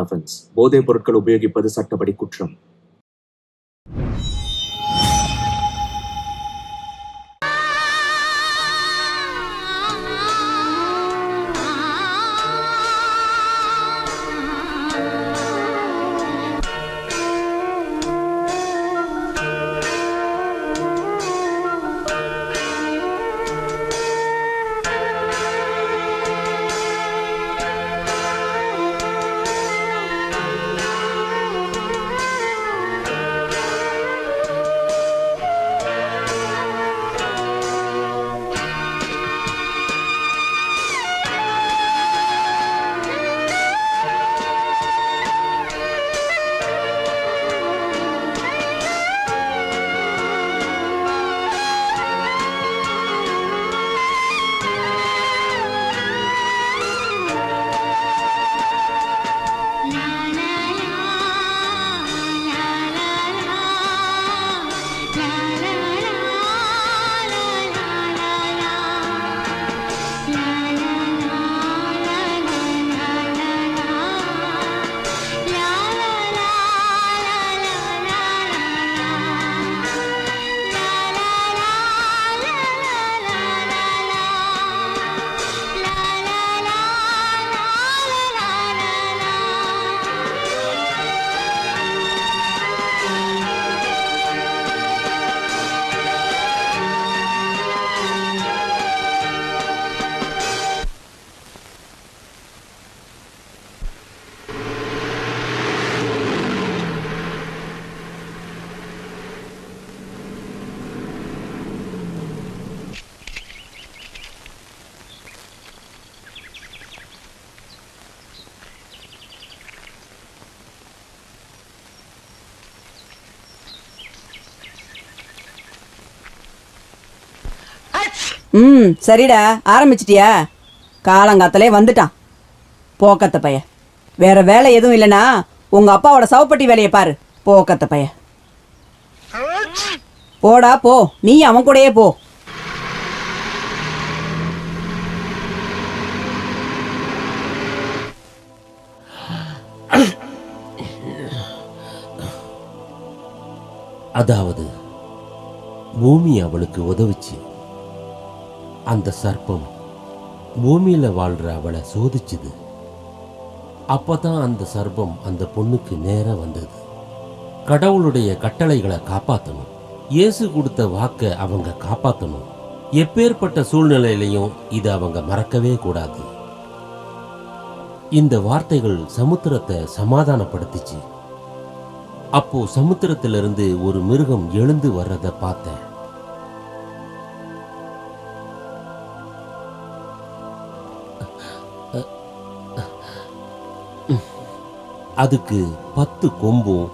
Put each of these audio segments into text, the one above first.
Offence. போதைப் பொருட்கள் உபயோகிப்பது சட்டப்படி குற்றம். சரிடா, ஆரம்பிச்சிட்டியா? காலங்காத்தலே வந்துட்டான் போக்கத்த பைய. வேற வேலை எதுவும் இல்லைனா உங்க அப்பாவோட சவப்பட்டி வேலையை பாரு. போக்கத்த பைய, போடா போ, நீ அவன் கூடயே போ. அதாவது பூமி அவளுக்கு உதவுச்சு. அந்த சர்ப்பம் பூமியில வாழ்ற அவளை சோதிச்சுது. அப்பதான் அந்த சர்ப்பம் அந்த பொண்ணுக்கு நேரா வந்தது. கடவுளுடைய கட்டளைகளை காப்பாற்றணும், இயேசு கொடுத்த வாக்கை அவங்க காப்பாற்றணும். எப்பேற்பட்ட சூழ்நிலையிலையும் இதை அவங்க மறக்கவே கூடாது. இந்த வார்த்தைகள் சமுத்திரத்தை சமாதானப்படுத்திச்சு. அப்போ சமுத்திரத்திலிருந்து ஒரு மிருகம் எழுந்து வர்றதை பார்த்தேன். அதுக்கு 10 கொம்பும்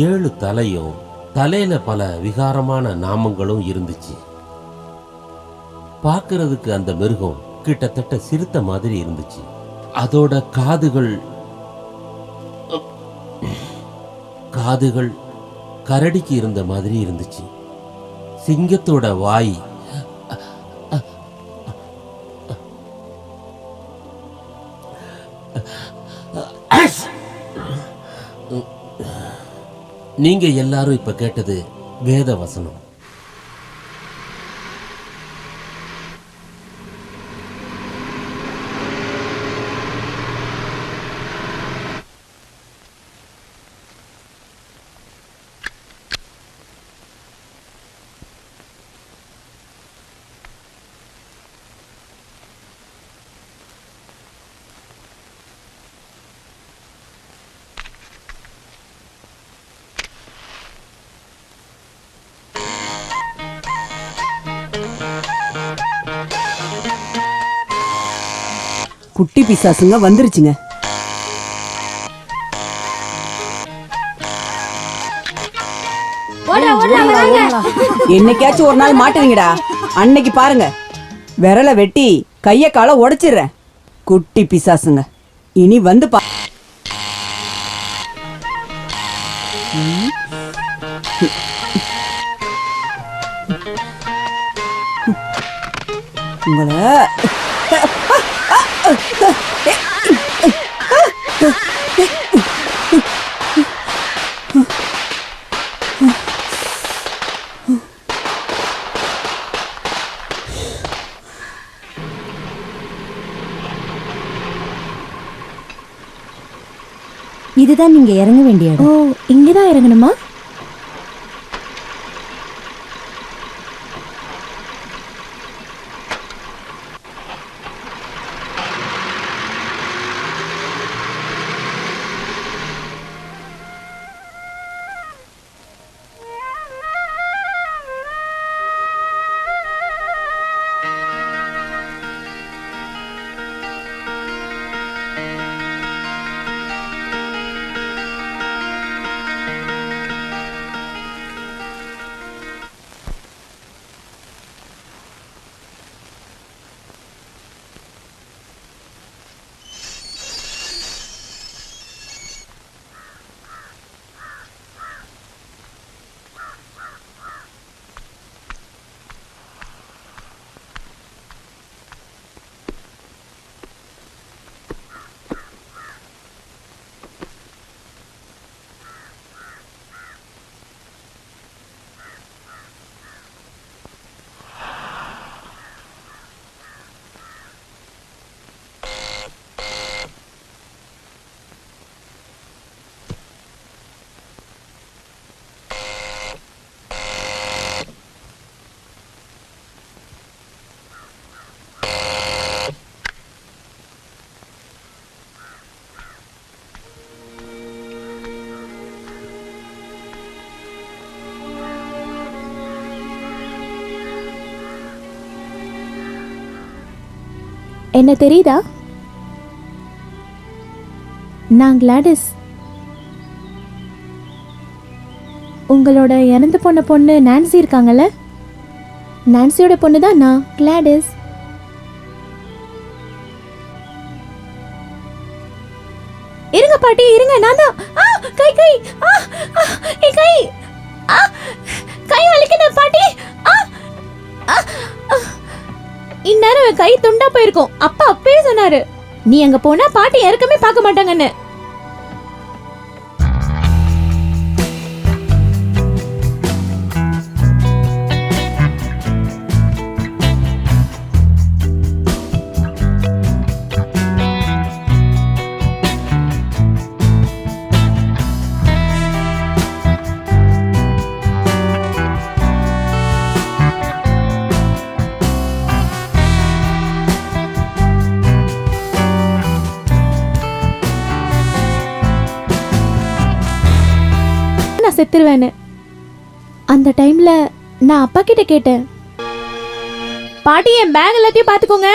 7 தலையும், தலையில பல விகாரமான நாமங்களும் இருந்துச்சு. பார்க்கறதுக்கு அந்த மிருகம் கிட்டத்தட்ட சிறுத்தை மாதிரி இருந்துச்சு. அதோட காதுகள் கரடிக்கு இருந்த மாதிரி இருந்துச்சு. சிங்கத்தோட வாய் நீங்க எல்லாரும் இப்ப கேட்டது வேத வசனம். குட்டி பிசாசுங்க வந்துருச்சுங்க. என்னைக்காச்சும் ஒரு நாள் மாட்டுவீங்கடா. அன்னைக்கு பாருங்க, விரலை வெட்டி கைய கால உடைச்சிடுறேன். குட்டி பிசாசுங்க இனி வந்து உங்களை இதுதான் நீங்க இறங்க வேண்டிய ஓ, இடம். இங்கதான் இறங்கணுமா? என்ன தெரியுதா? நான் கிளாடிஸ். உங்களோட இறந்து போன பொண்ணு நான்சி இருக்காங்கல்ல, நான்சியோட பொண்ணு தான் நான், கிளாடிஸ். இருங்க பாட்டி, இருங்க, நான் தான். கை கை என் கை கை வலிக்குது பாட்டி. இந்நேரம் கை துண்டா போயிருக்கும். அப்பா அப்பவே சொன்னாரு, நீ அங்க போனா பாட்டி யாருக்குமே பார்க்க மாட்டாங்கன்னு. செத்துருவேன்னு. அந்த டைம்ல நான் அப்பா கிட்ட கேட்டேன், பாட்டி என் பேக் எல்லாத்தையும் பாத்துக்கோங்க.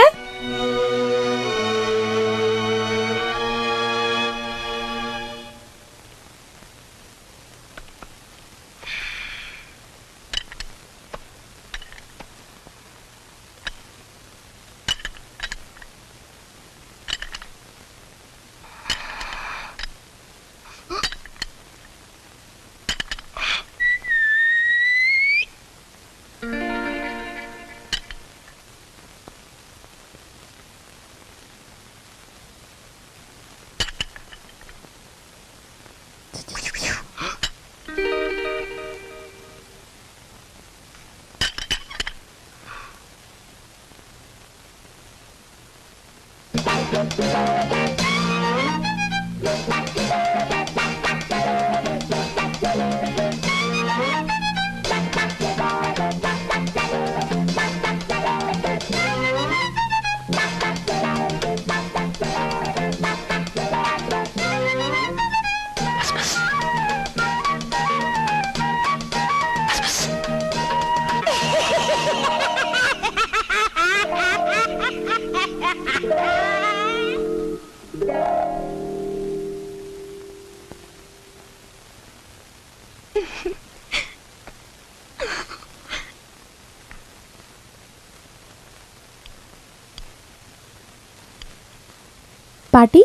பாட்டி,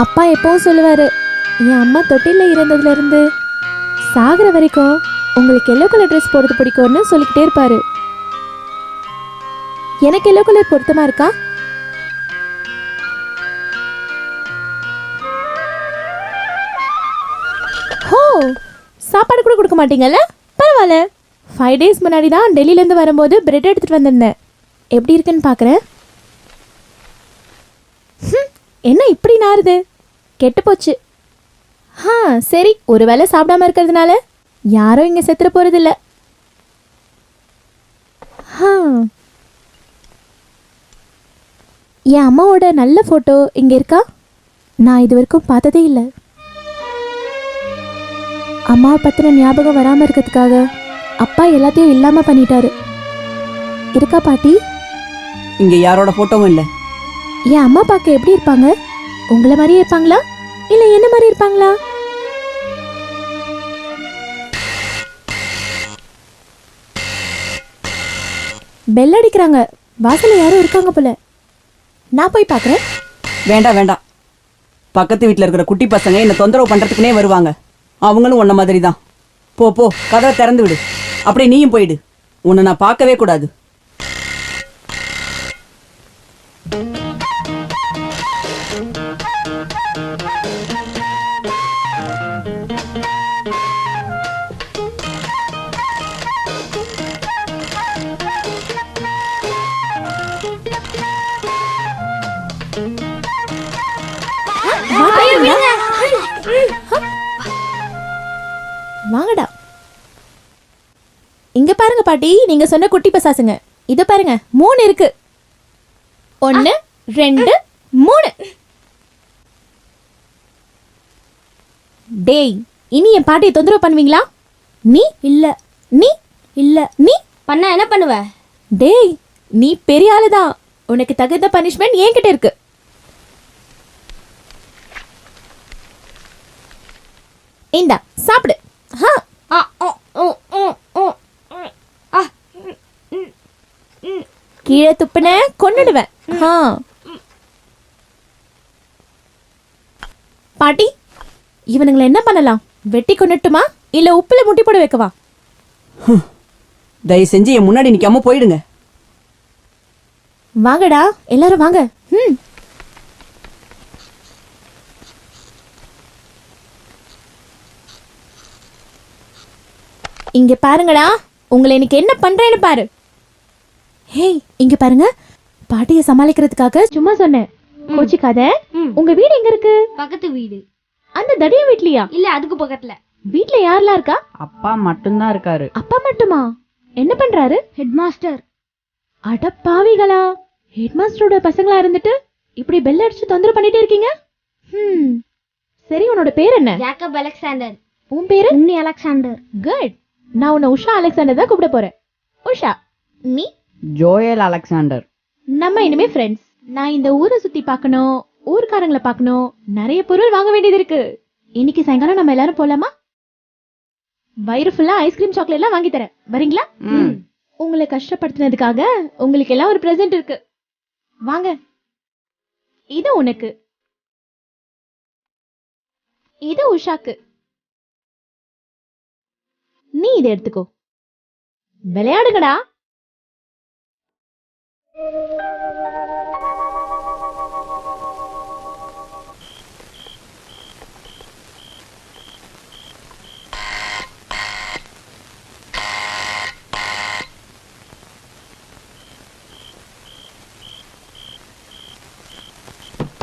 அப்பா எப்பவும் சொல்லுவாரு, என் அம்மா தொட்டில இருந்ததுல இருந்து சாகுற வரைக்கும் உங்களுக்கு எல்லோ கலர் ட்ரெஸ் போடுறது பிடிக்கும்னு சொல்லிக்கிட்டே இருப்பாரு. எனக்கு எல்லோ கலர் பொருத்தமா இருக்கா? ஹோ, சாப்பாடு கூட கொடுக்க மாட்டீங்கல்ல? பரவாயில்ல. 5 டேஸ் முன்னாடி தான் டெல்லியிலேருந்து வரும்போது பிரெட் எடுத்துகிட்டு வந்திருந்தேன். எப்படி இருக்குன்னு பார்க்குறேன். என்ன இப்படி நாறுது? கெட்டு போச்சு. சரி, ஒரு வேளை சாப்பிடாம இருக்கிறதுனால யாரும் இங்கே செத்துற போகிறதில்ல. என் அம்மாவோட நல்ல ஃபோட்டோ இங்கே இருக்கா? நான் இது வரைக்கும் பார்த்ததே இல்லை. அம்மாவை பற்றின ஞாபகம் வராமல் இருக்கிறதுக்காக அப்பா எல்லாத்தையும் இல்லாமல் பண்ணிட்டாரு. இருக்கா பாட்டி? இங்க யாரோட போட்டோவும் இல்ல. என் அம்மா பார்க்க எப்படி இருப்பாங்க? உங்களை மாதிரியே இருப்பாங்களா இல்லை என்ன மாதிரி இருப்பாங்களா? பெல் அடிக்கிறாங்க. வாசல்ல யாரும் இருக்காங்க போல. நான் போய் பார்க்குறேன். வேண்டாம் வேண்டாம். பக்கத்து வீட்டில் இருக்கிற குட்டி பசங்க என்ன தொந்தரவு பண்றதுக்குனே வருவாங்க. அவங்களும் உன்ன மாதிரி தான். போ போ, கதவை திறந்து விடு. அப்படியே நீயும் போயிடு. உன்னை நான் பார்க்கவே கூடாது. வாங்கடா. இங்க பாருங்க பாட்டி, நீங்க சொன்ன குட்டி பசாசுங்க. இத பாருங்க, 3 இருக்கு. 1 2 3. டேய், இனி என் பாட்டியை தொந்தரவு பண்ணுவீங்களா? நீ இல்ல, நீ இல்ல, நீ பண்ண என்ன பண்ணுவ? டேய், நீ பெரிய ஆளுதான். உனக்கு தகுந்த பனிஷ்மெண்ட் என்கிட்ட இருக்கு. இந்தா சாப்பிடு. கீழே துப்புன கொன்னுடுவேன். பாட்டி, இவனுங்களை என்ன பண்ணலாம்? வெட்டி கொண்டுட்டுமா இல்ல உப்புல முட்டி போட வைக்கவா? தயவு செஞ்சு என் முன்னாடி நிக்காம போயிடுங்க. வாங்கடா, எல்லாரும் வாங்க. இங்க பாருங்கடா, உங்களை இன்னைக்கு என்ன பண்றேன்னு பாரு. ஹேய், இங்க பாருங்க, பாட்டியை சமாளிக்கிறதுக்காக சும்மா சொன்னேன். கோச்சிக்காத. உங்க வீடு எங்க இருக்கு? பக்கத்து வீடு. அந்த தடிய வீட்லயா? இல்ல, அதுக்கு பக்கத்துல. வீட்ல யாரெல்லாம் இருக்கா? அப்பா மட்டும்தான் இருக்காரு. அப்பா மட்டுமா? என்ன பண்றாரு? Head master. அட பாவிகளா, ஹெட் மாஸ்டரோட பசங்களா இருந்துட்டு இப்படி பெல் அடிச்சு தொந்தரவு பண்ணிட்டே இருக்கீங்க. சரி, உன்னோட பேர் என்ன? Jacob Alexander. உன் பேரு? உன்னி அலெக்சாண்டர். குட். நான் உன்னை உஷா அலெக்சாண்டர் தான் கூப்பிட போறேன். உஷா. நீ? Joel Alexander. நம்ம இனிமே ஃப்ரெண்ட்ஸ். நான் இந்த ஊரை சுத்தி பார்க்கணும், ஊர்க்காரங்களை பார்க்கணும், நிறைய பொருள் வாங்க வேண்டியது இருக்கு. இன்னைக்கு சாயங்காலம் நம்ம எல்லாரும் போலாமா? வயிறு ஃபுல்லா ஐஸ்கிரீம் சாக்லேட் எல்லாம் வாங்கி தரேன். வரீங்களா? உங்களை கஷ்டப்படுத்தினதுக்காக உங்களுக்கு எல்லாம் ஒரு பிரசன்ட் இருக்கு. வாங்க. இது உனக்கு, இது உஷாக்கு. நீ இதை எடுத்துக்கோ. விளையாடுங்கடா.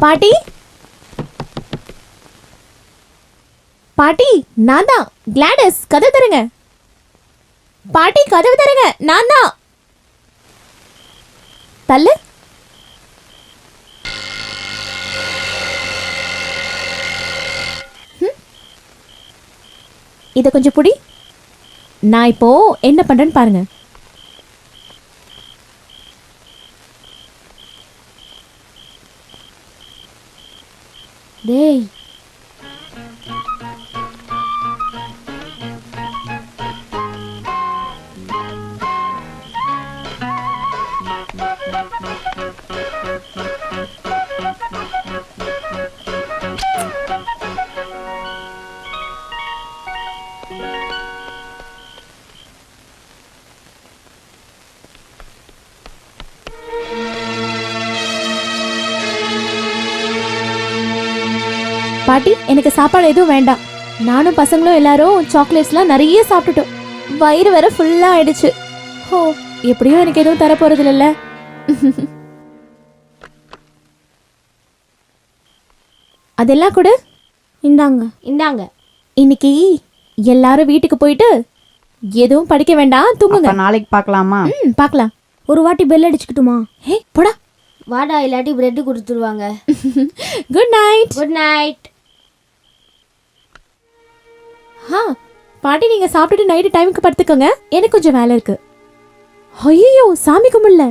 பாட்டி, பாட்டி, நான் தான் கிளாடஸ். கதவு தருங்க. பாட்டி, கதவு தருங்க. நான் தான். தள்ளு. இத கொஞ்சம் புடி. நான் இப்போ என்ன பண்றேன்னு பாருங்க. டேய், பாட்டி, எனக்கு சாப்பாடு எதுவும் வேண்டாம். நானும் பசங்களும் எல்லாரும் சாக்லேட்ஸ்லாம் நிறைய சாப்பிட்டுட்டோம். வயிறு வேற ஃபுல்லா ஆயிடுச்சு. ஓ, எப்படியும் எனக்கு எதுவும் தர போறது இல்லைல்ல. அதெல்லாம் கூட இந்தாங்க இந்தாங்க. இன்னைக்கு எல்லாரும் வீட்டுக்கு போயிட்டு எதுவும் படிக்க வேண்டாம், தூங்குங்க. அப்ப நாளைக்கு பார்க்கலாமா? பார்க்கலாம். ஒரு வாட்டி பெல் அடிச்சுக்கிட்டுமா? ஹே போடா. வாடா, இல்லாட்டி பிரெட் கொடுத்துருவாங்க. Good night. Good night. பாட்டி, நீங்க சாப்பிட்டுட்டு நைட்டு டைமுக்கு படுத்துக்கோங்க. எனக்கு கொஞ்சம் வேலை இருக்கு. ஐயோ, சாமி கும்பிடல.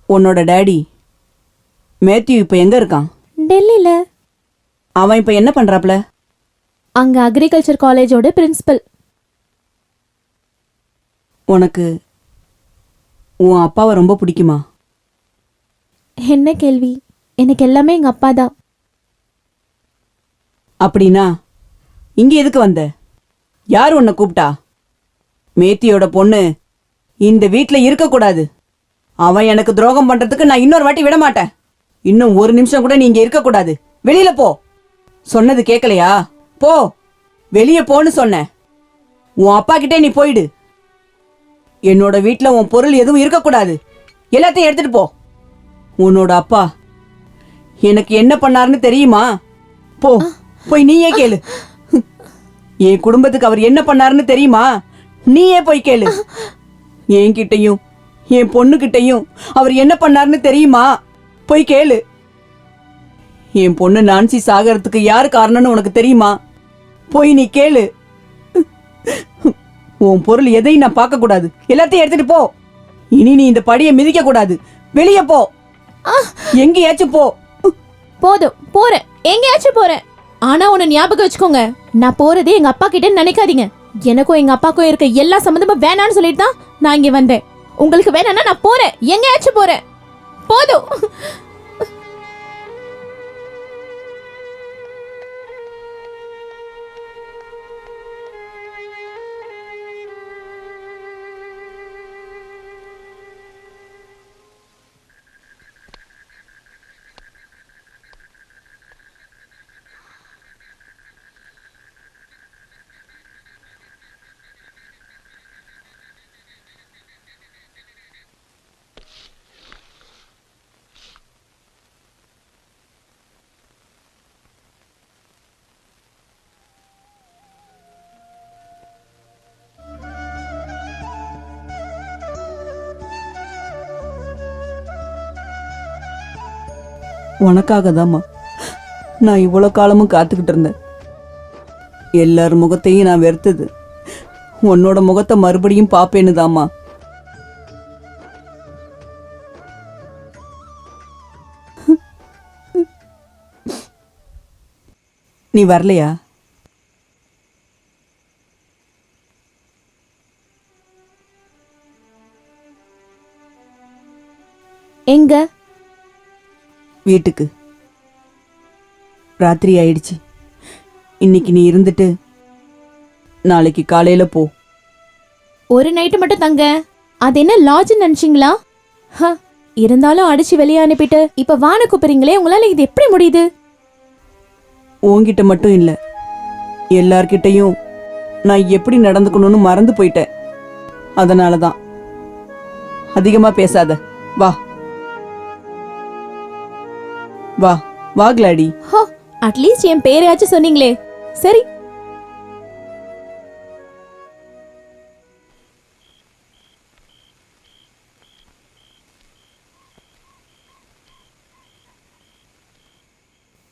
உன்னோட டேடி மேத்யூ இப்ப எங்க இருக்கான்? டெல்லியில. அவன் இப்ப என்ன பண்றாப்ல? அங்க அக்ரிகல்ச்சர் காலேஜோட பிரின்சிபல். உனக்கு உன் அப்பாவை ரொம்ப பிடிக்குமா? என்ன கேள்வி? எனக்கு எல்லாமே எங்க அப்பா தான். அப்படின்னா இங்க எதுக்கு வந்த? யார் உன்னை கூப்பிட்டா? மேத்தியோட பொண்ணு இந்த வீட்ல இருக்கக்கூடாது. அவன் எனக்கு துரோகம் பண்றதுக்கு நான் இன்னொரு வாட்டி விட மாட்டேன். இன்னும் ஒரு நிமிஷம் கூட நீ இங்க இருக்கக்கூடாது. வெளியில போ. சொன்னது கேட்கலையா? போ, வெளியே போன்னு சொன்னேன். உன் அப்பா கிட்டே நீ போயிடு. என்னோட வீட்ல உன் பொருள் எதுவும் இருக்கக்கூடாது. எல்லாத்தையும் எடுத்துட்டு போ. உன்னோட அப்பா எனக்கு என்ன பண்ணாருன்னு தெரியுமா? போ, போய் நீயே கேளு. என் குடும்பத்துக்கு அவர் என்ன பண்ணாருன்னு தெரியுமா? நீயே போய் கேளு. என்கிட்டயும் என் பொண்ணுகிட்டையும் அவர் என்ன பண்ணாருன்னு தெரியுமா? போய் கேளு. என் பொண்ணு நான்சி சாகறதுக்கு யாரு காரணம்னு உனக்கு தெரியுமா? போய் நீ கேளு. உன் பொருள் எதையும் நான் பார்க்க கூடாது. எல்லாத்தையும் எடுத்துட்டு போ. இனி நீ இந்த படியை மிதிக்க கூடாது. வெளியே போ. எங்கேயாச்சும் போ. போதும், போறேன். எங்கேயாச்சும் போறேன். ஆனா உன்னை ஞாபகம் வச்சுக்கோங்க, நான் போறதே எங்க அப்பா கிட்ட நினைக்காதீங்க. எனக்கும் எங்க அப்பாக்கும் இருக்க எல்லா சம்மந்தமும் வேணான்னு சொல்லிட்டு தான் நான் இங்க வந்தேன். உங்களுக்கு வேணாம்னா நான் போறேன். எங்கேயாச்சும் போறேன். போதும். உனக்காக தாம்மா நான் இவ்வளோ காலமும் காத்துக்கிட்டு இருந்தேன். எல்லார் முகத்தையும் நான் வெறுத்தது உன்னோட முகத்தை மறுபடியும் பாப்பேன்னு தாம்மா. நீ வரலையா? எங்க? வீட்டுக்கு. ராத்திரி ஆயிடுச்சு. இன்னைக்கு நீ இருந்துட்டு நாளைக்கு காலையில போ. ஒரு நைட்டு மட்டும் தங்க. அது என்ன லாட்ஜ் நினைச்சீங்களா? இருந்தாலும் அடிச்சு வெளியே அனுப்பிட்டு இப்ப வான கூப்பிடுறீங்களே, உங்களால இது எப்படி முடியுது? உன்கிட்ட மட்டும் இல்ல, எல்லார்கிட்டையும் நான் எப்படி நடந்துக்கணும்னு மறந்து போயிட்டேன். அதனாலதான். அதிகமா பேசாத. வா வா வா கிளாடி. அட்லீஸ்ட் என் பேரையாச்சும் சொன்னீங்களே. சரி,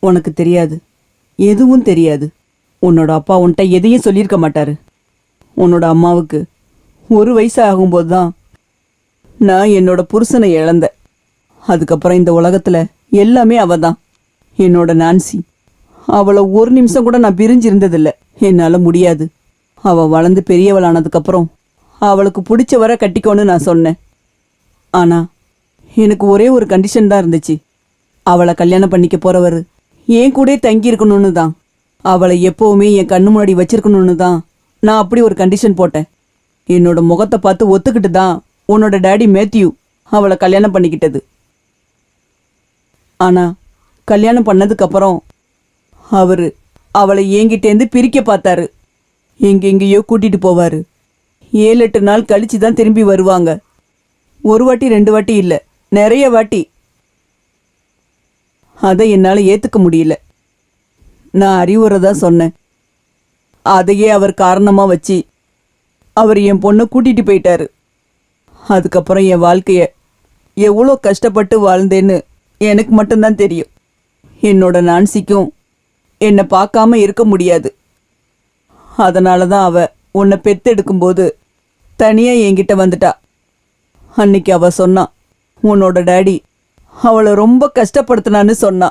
உனக்கு தெரியாது, எதுவும் தெரியாது. உன்னோட அப்பா உன்கிட்ட எதையும் சொல்லியிருக்க மாட்டாரு. உன்னோட அம்மாவுக்கு 1 வயசு ஆகும்போது தான் நான் என்னோட புருஷனை இழந்தேன். அதுக்கப்புறம் இந்த உலகத்துல எல்லாமே அவ தான். என்னோட நான்சி. அவளை ஒரு நிமிஷம் கூட நான் பிரிஞ்சு இருந்ததில்ல. என்னால முடியாது. அவ வளர்ந்து பெரியவளானதுக்கப்புறம் அவளுக்கு பிடிச்சவரை கட்டிக்கோன்னு நான் சொன்னேன். ஆனா எனக்கு ஒரே ஒரு கண்டிஷன் தான் இருந்துச்சு. அவளை கல்யாணம் பண்ணிக்க போறவர் என் கூட தங்கி இருக்கணும்னு தான். அவளை எப்பவுமே என் கண்ணு முன்னாடி வச்சிருக்கணும்னு தான் நான் அப்படி ஒரு கண்டிஷன் போட்டேன். என்னோட முகத்தை பார்த்து ஒத்துக்கிட்டு தான் உன்னோட டேடி மேத்யூ அவளை கல்யாணம் பண்ணிக்கிட்டது. ஆனா கல்யாணம் பண்ணதுக்கப்புறம் அவரு அவளை என்கிட்டேருந்து பிரிக்க பார்த்தாரு. எங்கெங்கேயோ கூட்டிட்டு போவாரு. 7-8 நாள் கழிச்சு தான் திரும்பி வருவாங்க. ஒரு வாட்டி 2 வாட்டி இல்லை, நிறைய வாட்டி. அதை என்னால் ஏற்றுக்க முடியல. நான் அறிவுரை தான் சொன்னேன். அதையே அவர் காரணமாக வச்சு அவர் என் பொண்ணை கூட்டிட்டு போயிட்டாரு. அதுக்கப்புறம் என் வாழ்க்கைய எவ்வளோ கஷ்டப்பட்டு வாழ்ந்தேன்னு எனக்கு மட்டும்தான் தெரியும். என்னோட நான்சிக்கும் என்னை பார்க்காம இருக்க முடியாது. அதனால தான் அவ உன்னை பெத்தெடுக்கும்போது தனியாக என்கிட்ட வந்துட்டா. அன்னைக்கு அவ சொன்னா, உன்னோட டேடி அவளை ரொம்ப கஷ்டப்படுத்தினான்னு சொன்னா.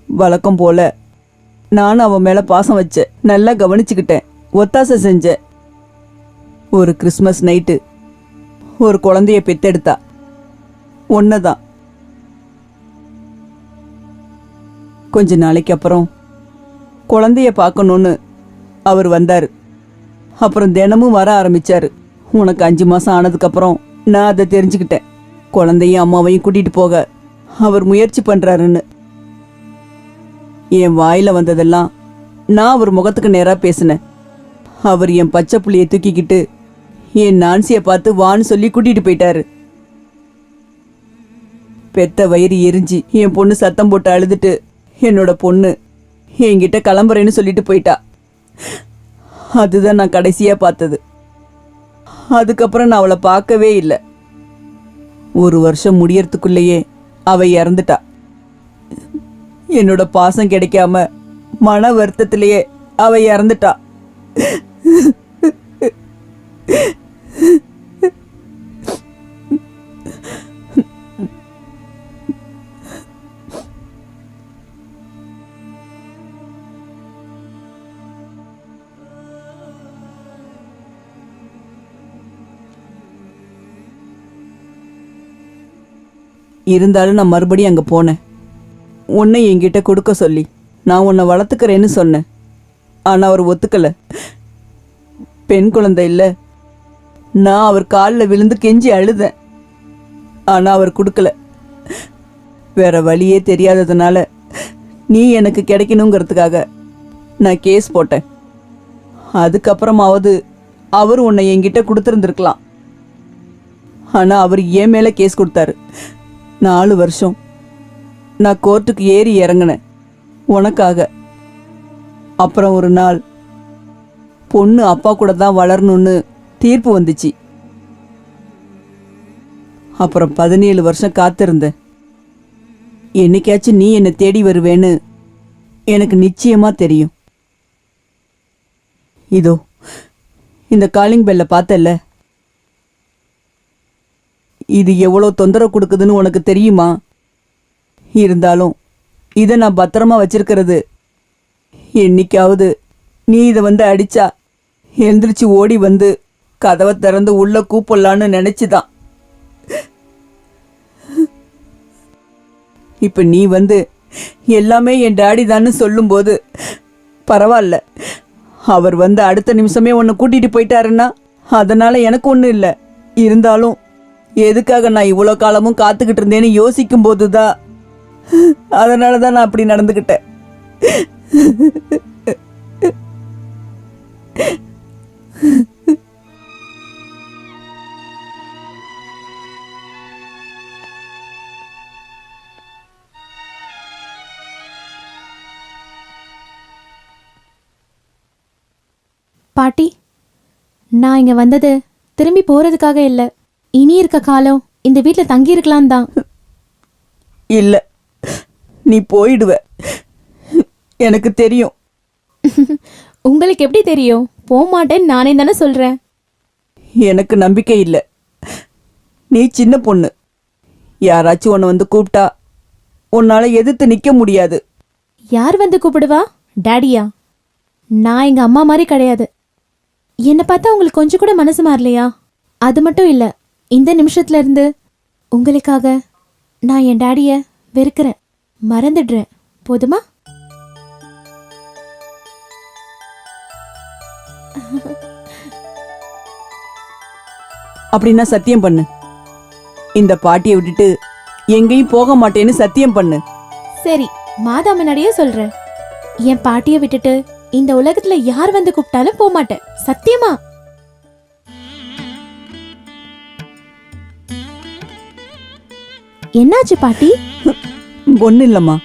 வழக்கம் போல நானும் அவன் மேலே பாசம் வச்சேன். நல்லா கவனிச்சுக்கிட்டேன், ஒத்தாசை செஞ்சேன். ஒரு கிறிஸ்மஸ் நைட்டு ஒரு குழந்தைய பெத்தெடுத்தா. ஒன்னதான். கொஞ்ச நாளைக்கு அப்புறம் குழந்தைய பார்க்கணுன்னு அவர் வந்தார். அப்புறம் தினமும் வர ஆரம்பிச்சாரு. உனக்கு 5 மாதம் ஆனதுக்கப்புறம் நான் அதை தெரிஞ்சுக்கிட்டேன். குழந்தையும் அம்மாவையும் கூட்டிட்டு போக அவர் முயற்சி பண்ணுறாருன்னு. என் வாயில் வந்ததெல்லாம் நான் அவர் முகத்துக்கு நேராக பேசினேன். அவர் என் பச்சை புள்ளையை தூக்கிக்கிட்டு என் நான்சியை பார்த்து வான்னு சொல்லி கூட்டிட்டு போயிட்டாரு. பெத்த வயிறு எரிஞ்சு என் பொண்ணு சத்தம் போட்டு அழுதுட்டு என்னோட பொண்ணு என்கிட்ட கிளம்புறேன்னு சொல்லிட்டு போயிட்டா. அதுதான் நான் கடைசியா பார்த்தது. அதுக்கப்புறம் நான் அவளை பார்க்கவே இல்லை. 1 வருஷம் முடியறதுக்குள்ளேயே அவ இறந்துட்டா. என்னோட பாசம் கிடைக்காம மன வருத்தத்திலேயே அவ இறந்துட்டா. இருந்தாலும் நான் மறுபடியும் அங்கே போனேன். உன்னை என்கிட்ட கொடுக்க சொல்லி நான் உன்னை வளர்த்துக்கிறேன்னு சொன்னேன். ஆனால் அவர் ஒத்துக்கலை. பெண் குழந்தை இல்லை. நான் அவர் காலில் விழுந்து கெஞ்சி அழுதேன். ஆனால் அவர் கொடுக்கல. வேற வழியே தெரியாததுனால நீ எனக்கு கிடைக்கணுங்கிறதுக்காக நான் கேஸ் போட்டேன். அதுக்கப்புறமாவது அவர் உன்னை என்கிட்ட கொடுத்துருந்துருக்கலாம். ஆனால் அவர் என் மேலே கேஸ் கொடுத்தாரு. 4 வருஷம் நான் கோர்ட்டுக்கு ஏறி இறங்கினேன் உனக்காக. அப்புறம் ஒரு நாள் பொண்ணு அப்பா கூட தான் வளரணும்னு தீர்ப்பு வந்துச்சு. அப்புறம் 17 வருஷம் காத்திருந்தேன். என்னைக்காச்சும் நீ என்னை தேடி வருவேன்னு எனக்கு நிச்சயமா தெரியும். இதோ இந்த காலிங் பெல்ல பார்த்தல்ல, இது எவ்வளோ தொந்தரவு கொடுக்குதுன்னு உனக்கு தெரியுமா? இருந்தாலும் இதை நான் பத்திரமா வச்சிருக்கிறது என்னைக்காவது நீ இதை வந்து அடிச்சா எழுந்திரிச்சு ஓடி வந்து கதவை திறந்து உள்ள கூப்பிடலான்னு நினைச்சுதான். இப்ப நீ வந்து எல்லாமே என் டாடி தான்னு சொல்லும்போது பரவாயில்ல. அவர் வந்து அடுத்த நிமிஷமே உன்னை கூட்டிட்டு போயிட்டாருன்னா அதனால எனக்கு ஒன்றும் இல்லை. இருந்தாலும் எதுக்காக நான் இவ்வளோ காலமும் காத்துக்கிட்டு இருந்தேன்னு யோசிக்கும் போதுதான், அதனால தான் நான் அப்படி நடந்துக்கிட்டேன். பாட்டி, நான் இங்க வந்தது திரும்பி போறதுக்காக இல்ல. இனி இருக்க காலம் இந்த வீட்ல தங்கி இருக்கலாம் தான். இல்ல, நீ போயிடுவ, எனக்கு தெரியும். உங்களுக்கு எப்படி தெரியும்? போக மாட்டேன்னு நானே தானே சொல்றேன். எனக்கு நம்பிக்கை இல்லை. நீ சின்ன பொண்ணு. யாராச்சும் உன்னை வந்து கூப்பிட்டா உன்னால எதிர்த்து நிக்க முடியாது. யார் வந்து கூப்பிடுவா? டாடியா? நான் எங்க அம்மா மாதிரி கிடையாது. என்னை பார்த்தா உங்களுக்கு கொஞ்சம் கூட மனசு மாறலையா? அது மட்டும் இல்ல, இந்த நிமிஷத்துல இருந்து உங்களுக்காக நான் என் டாடிய வெறுக்கிறேன், மறந்துடுறேன். போதுமா? அப்படின்னா சத்தியம் பண்ணு. இந்த பாட்டியை விட்டுட்டு எங்கேயும் போக மாட்டேன்னு சத்தியம் பண்ணு. சரி, மாதா முன்னாடியே சொல்றேன். என் பாட்டிய விட்டுட்டு இந்த உலகத்துல யார் வந்து கூப்பிட்டாலும் போக மாட்டேன். சத்தியமா? என்னாச்சு பாட்டி? ஒண்ணு இல்லம்மா.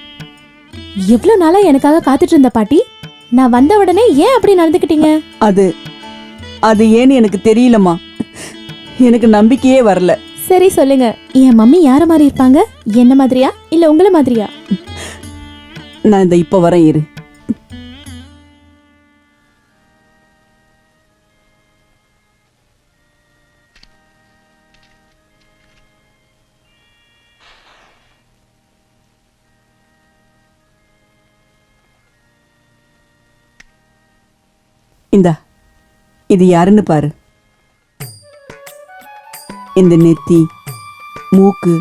எவ்வளவு நாளா எனக்காக காத்துட்டு இருந்த பாட்டி, நான் வந்த உடனே ஏன் அப்படி நடந்துக்கிட்டீங்க? அது அது ஏன்னு எனக்கு தெரியலம்மா. எனக்கு நம்பிக்கையே வரல. சரி சொல்லுங்க, என் மம்மி யார மாதிரி இருப்பாங்க? என்ன மாதிரியா இல்ல உங்கள மாதிரியா? நான் இந்த இப்ப வரேன் இரு. இந்தா, இது யாருன்னு பாரு. இந்த நெத்தி, மூக்கு,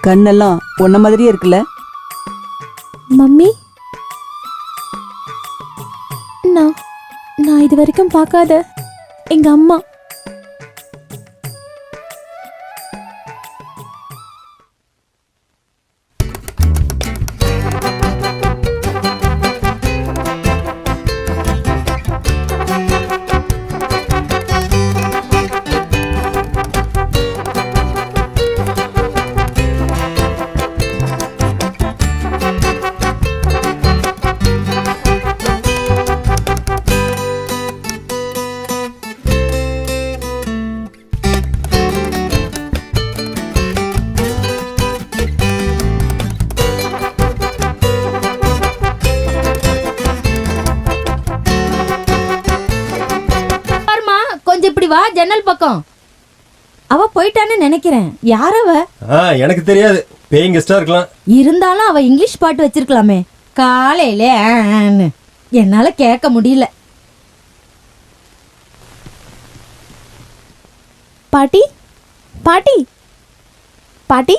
கண்ணெல்லாம் உன்ன மாதிரியே இருக்குல்ல? மம்மி, நான் இது வரைக்கும் பார்க்காத எங்க அம்மா. கொஞ்சம் இப்படி வா, ஜன்னல் பக்கம். அவ போயிட்டான்னு நினைக்கிறேன். யார் அவ? எனக்கு தெரியாது, பேயிங் கெஸ்டா இருக்கலாம். இருந்தாலும் அவ இங்கிலீஷ் பாட்டு வச்சிருக்கலாமே. காலையில என்னால கேட்க முடியல. பாட்டி, பாட்டி, பாட்டி.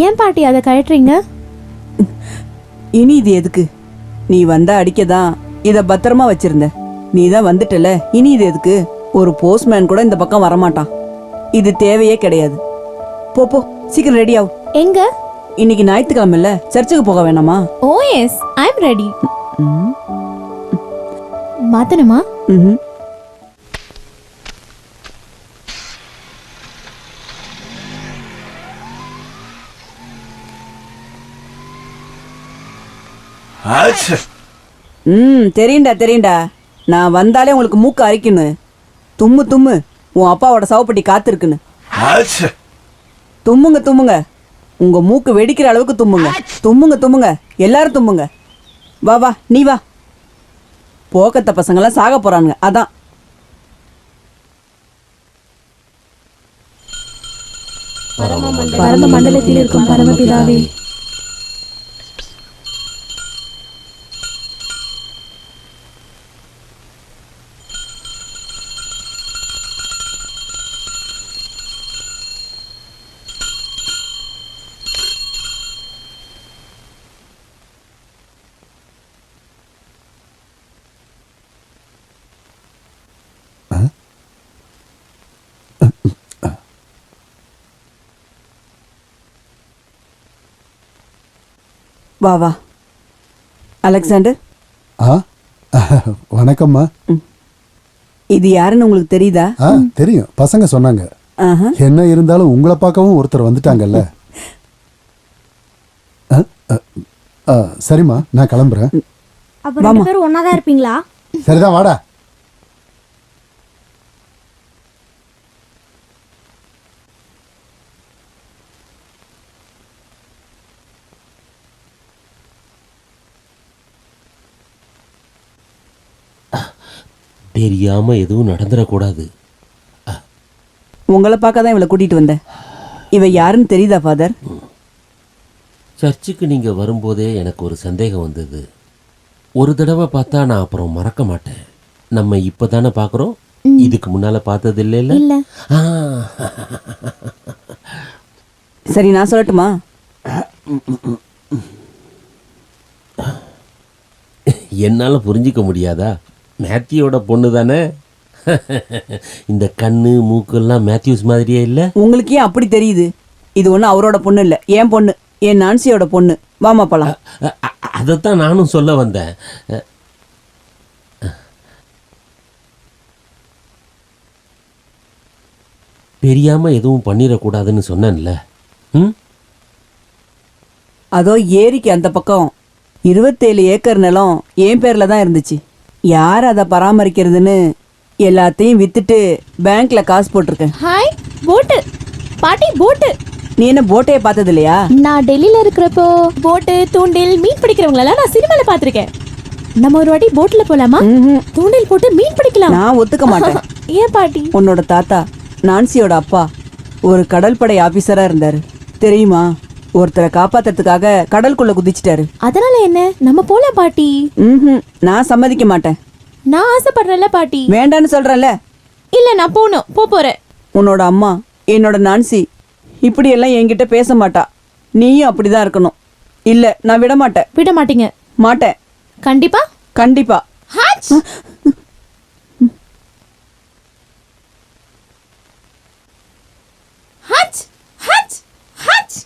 ஏன் பாட்டி அதை கழட்டுறீங்க? இனி இது எதுக்கு? நீ வந்தா அடிக்கதான் இத பத்திரமா வச்சிருந்த. நீ தான் வந்துட்டல, இனி இது எதுக்கு? ஒரு போஸ்ட்மேன் கூட இந்த பக்கம் வரமாட்டான். இது தேவையே கிடையாது. போ போ, சீக்கிரம் ரெடி ஆகு. எங்க? இன்னைக்கு ஞாயிற்றுக்கிழமைல சர்ச்சுக்கு போக வேணாமா? ஓ எஸ், ஐ அம் ரெடி. மாத்தணுமா? தெரியும்டா தெரியும்டா. நான் வந்தாலே உங்களுக்கு மூக்கு அரிக்கணும். தும்மு தும்மு, உன் அப்பாவோட சவப்பட்டி காத்திருக்குன்னு. தும்முங்க தும்முங்க, உங்க மூக்கு வெடிக்கிற அளவுக்கு தும்முங்க. தும்முங்க தும்முங்க, எல்லாரும் தும்முங்க. வா வா, நீ வா. போக்கத்த பசங்கெல்லாம் சாக போறானுங்க, அதான். பரம மண்டலத்தில் இருக்கும் பரமபிதாவே, வா வா. அலெக்சாண்டர். வணக்கம்மா. இது யாருன்னு உங்களுக்கு தெரியுதா? தெரியும், பசங்க சொன்னாங்க. என்ன இருந்தாலும் உங்களை பார்க்கவும் ஒருத்தர் வந்துட்டாங்கல்ல. சரிம்மா, நான் கிளம்புறேன். அப்ப ரெண்டு பேரும் ஒன்னாதான் இருப்பீங்களா? சரிதான், வாடா. தெரியாம எதுவும் நடந்துடக்கூடாது. உங்களை பார்க்க தான் இவளை கூட்டிட்டு வந்தேன். இவ யாருன்னு தெரியுதா ஃபாதர்? சர்ச்சுக்கு நீங்க வரும்போதே எனக்கு ஒரு சந்தேகம் வந்தது. ஒரு தடவை பார்த்தா நான் அப்புறம் மறக்க மாட்டேன். நம்ம இப்பதானே பார்க்குறோம், இதுக்கு முன்னால பார்த்தது இல்லைல்ல? இல்ல. ஆ. சரி, நான் சொல்லட்டுமா? என்னால் புரிஞ்சிக்க முடியாதா? மேத்யூவோட பொண்ணு தானே. இந்த கண்ணு மூக்கெல்லாம் மேத்யூஸ் மாதிரியே இல்லை? உங்களுக்கு ஏன் அப்படி தெரியுது? இது ஒன்றும் அவரோட பொண்ணு இல்லை, என் பொண்ணு, என் நான்சியோட பொண்ணு. வாமா போலாம். அதைத்தான் நானும் சொல்ல வந்தேன். தெரியாம எதுவும் பண்ணிடக்கூடாதுன்னு சொன்னேன்ல. ம், அதோ ஏரிக்கு அந்த பக்கம் 27 ஏக்கர் நிலம் என் பேர்ல தான் இருந்துச்சு. யார் அதை பராமரிக்கிறதுன்னு எல்லாத்தையும் வித்துட்டு பேங்க்ல காசு போட்டிருக்கேன். ஹாய் போட்டு பாட்டி, போட்டு. நீ என்ன போட்டையே பார்த்தது இல்லையா? நான் டெல்லியில இருக்கிறப்போ போட்டு, தூண்டில், மீன் பிடிக்கிறவங்களெல்லாம் நான் சினிமால பாத்திருக்கேன். நம்ம ஒரு வாட்டி போட்ல போலாமா? தூண்டில் போட்டு மீன் பிடிக்கலாம். நான் ஒத்துக்க மாட்டேன். ஏன் பாட்டி? உன்னோட தாத்தா நான்சியோட அப்பா ஒரு கடற்படை ஆபீசரா இருந்தாரு தெரியுமா? ஒருத்தரை காப்பாத்துறதுக்காக கடலுக்குள்ள குதிச்சிட்டாரு. அதனால என்ன, நம்ம போலாம் பாட்டி. நான் சம்மதிக்க மாட்டேன். நான் ஆசைப்படுறேன்ல பாட்டி. வேண்டான்னு சொல்றேன்ல. இல்ல, நான் போறேன். உன்னோட அம்மா, என்னோட நான்சி இப்படி எல்லாம் என்கிட்ட பேச மாட்டா. நீயும் அப்படிதான் இருக்கணும். இல்ல, நான் விட மாட்டேன். விட மாட்டீங்க? மாட்டேன். கண்டிப்பா கண்டிப்பா. ஹாச். ஹாச் ஹாச் ஹாச்.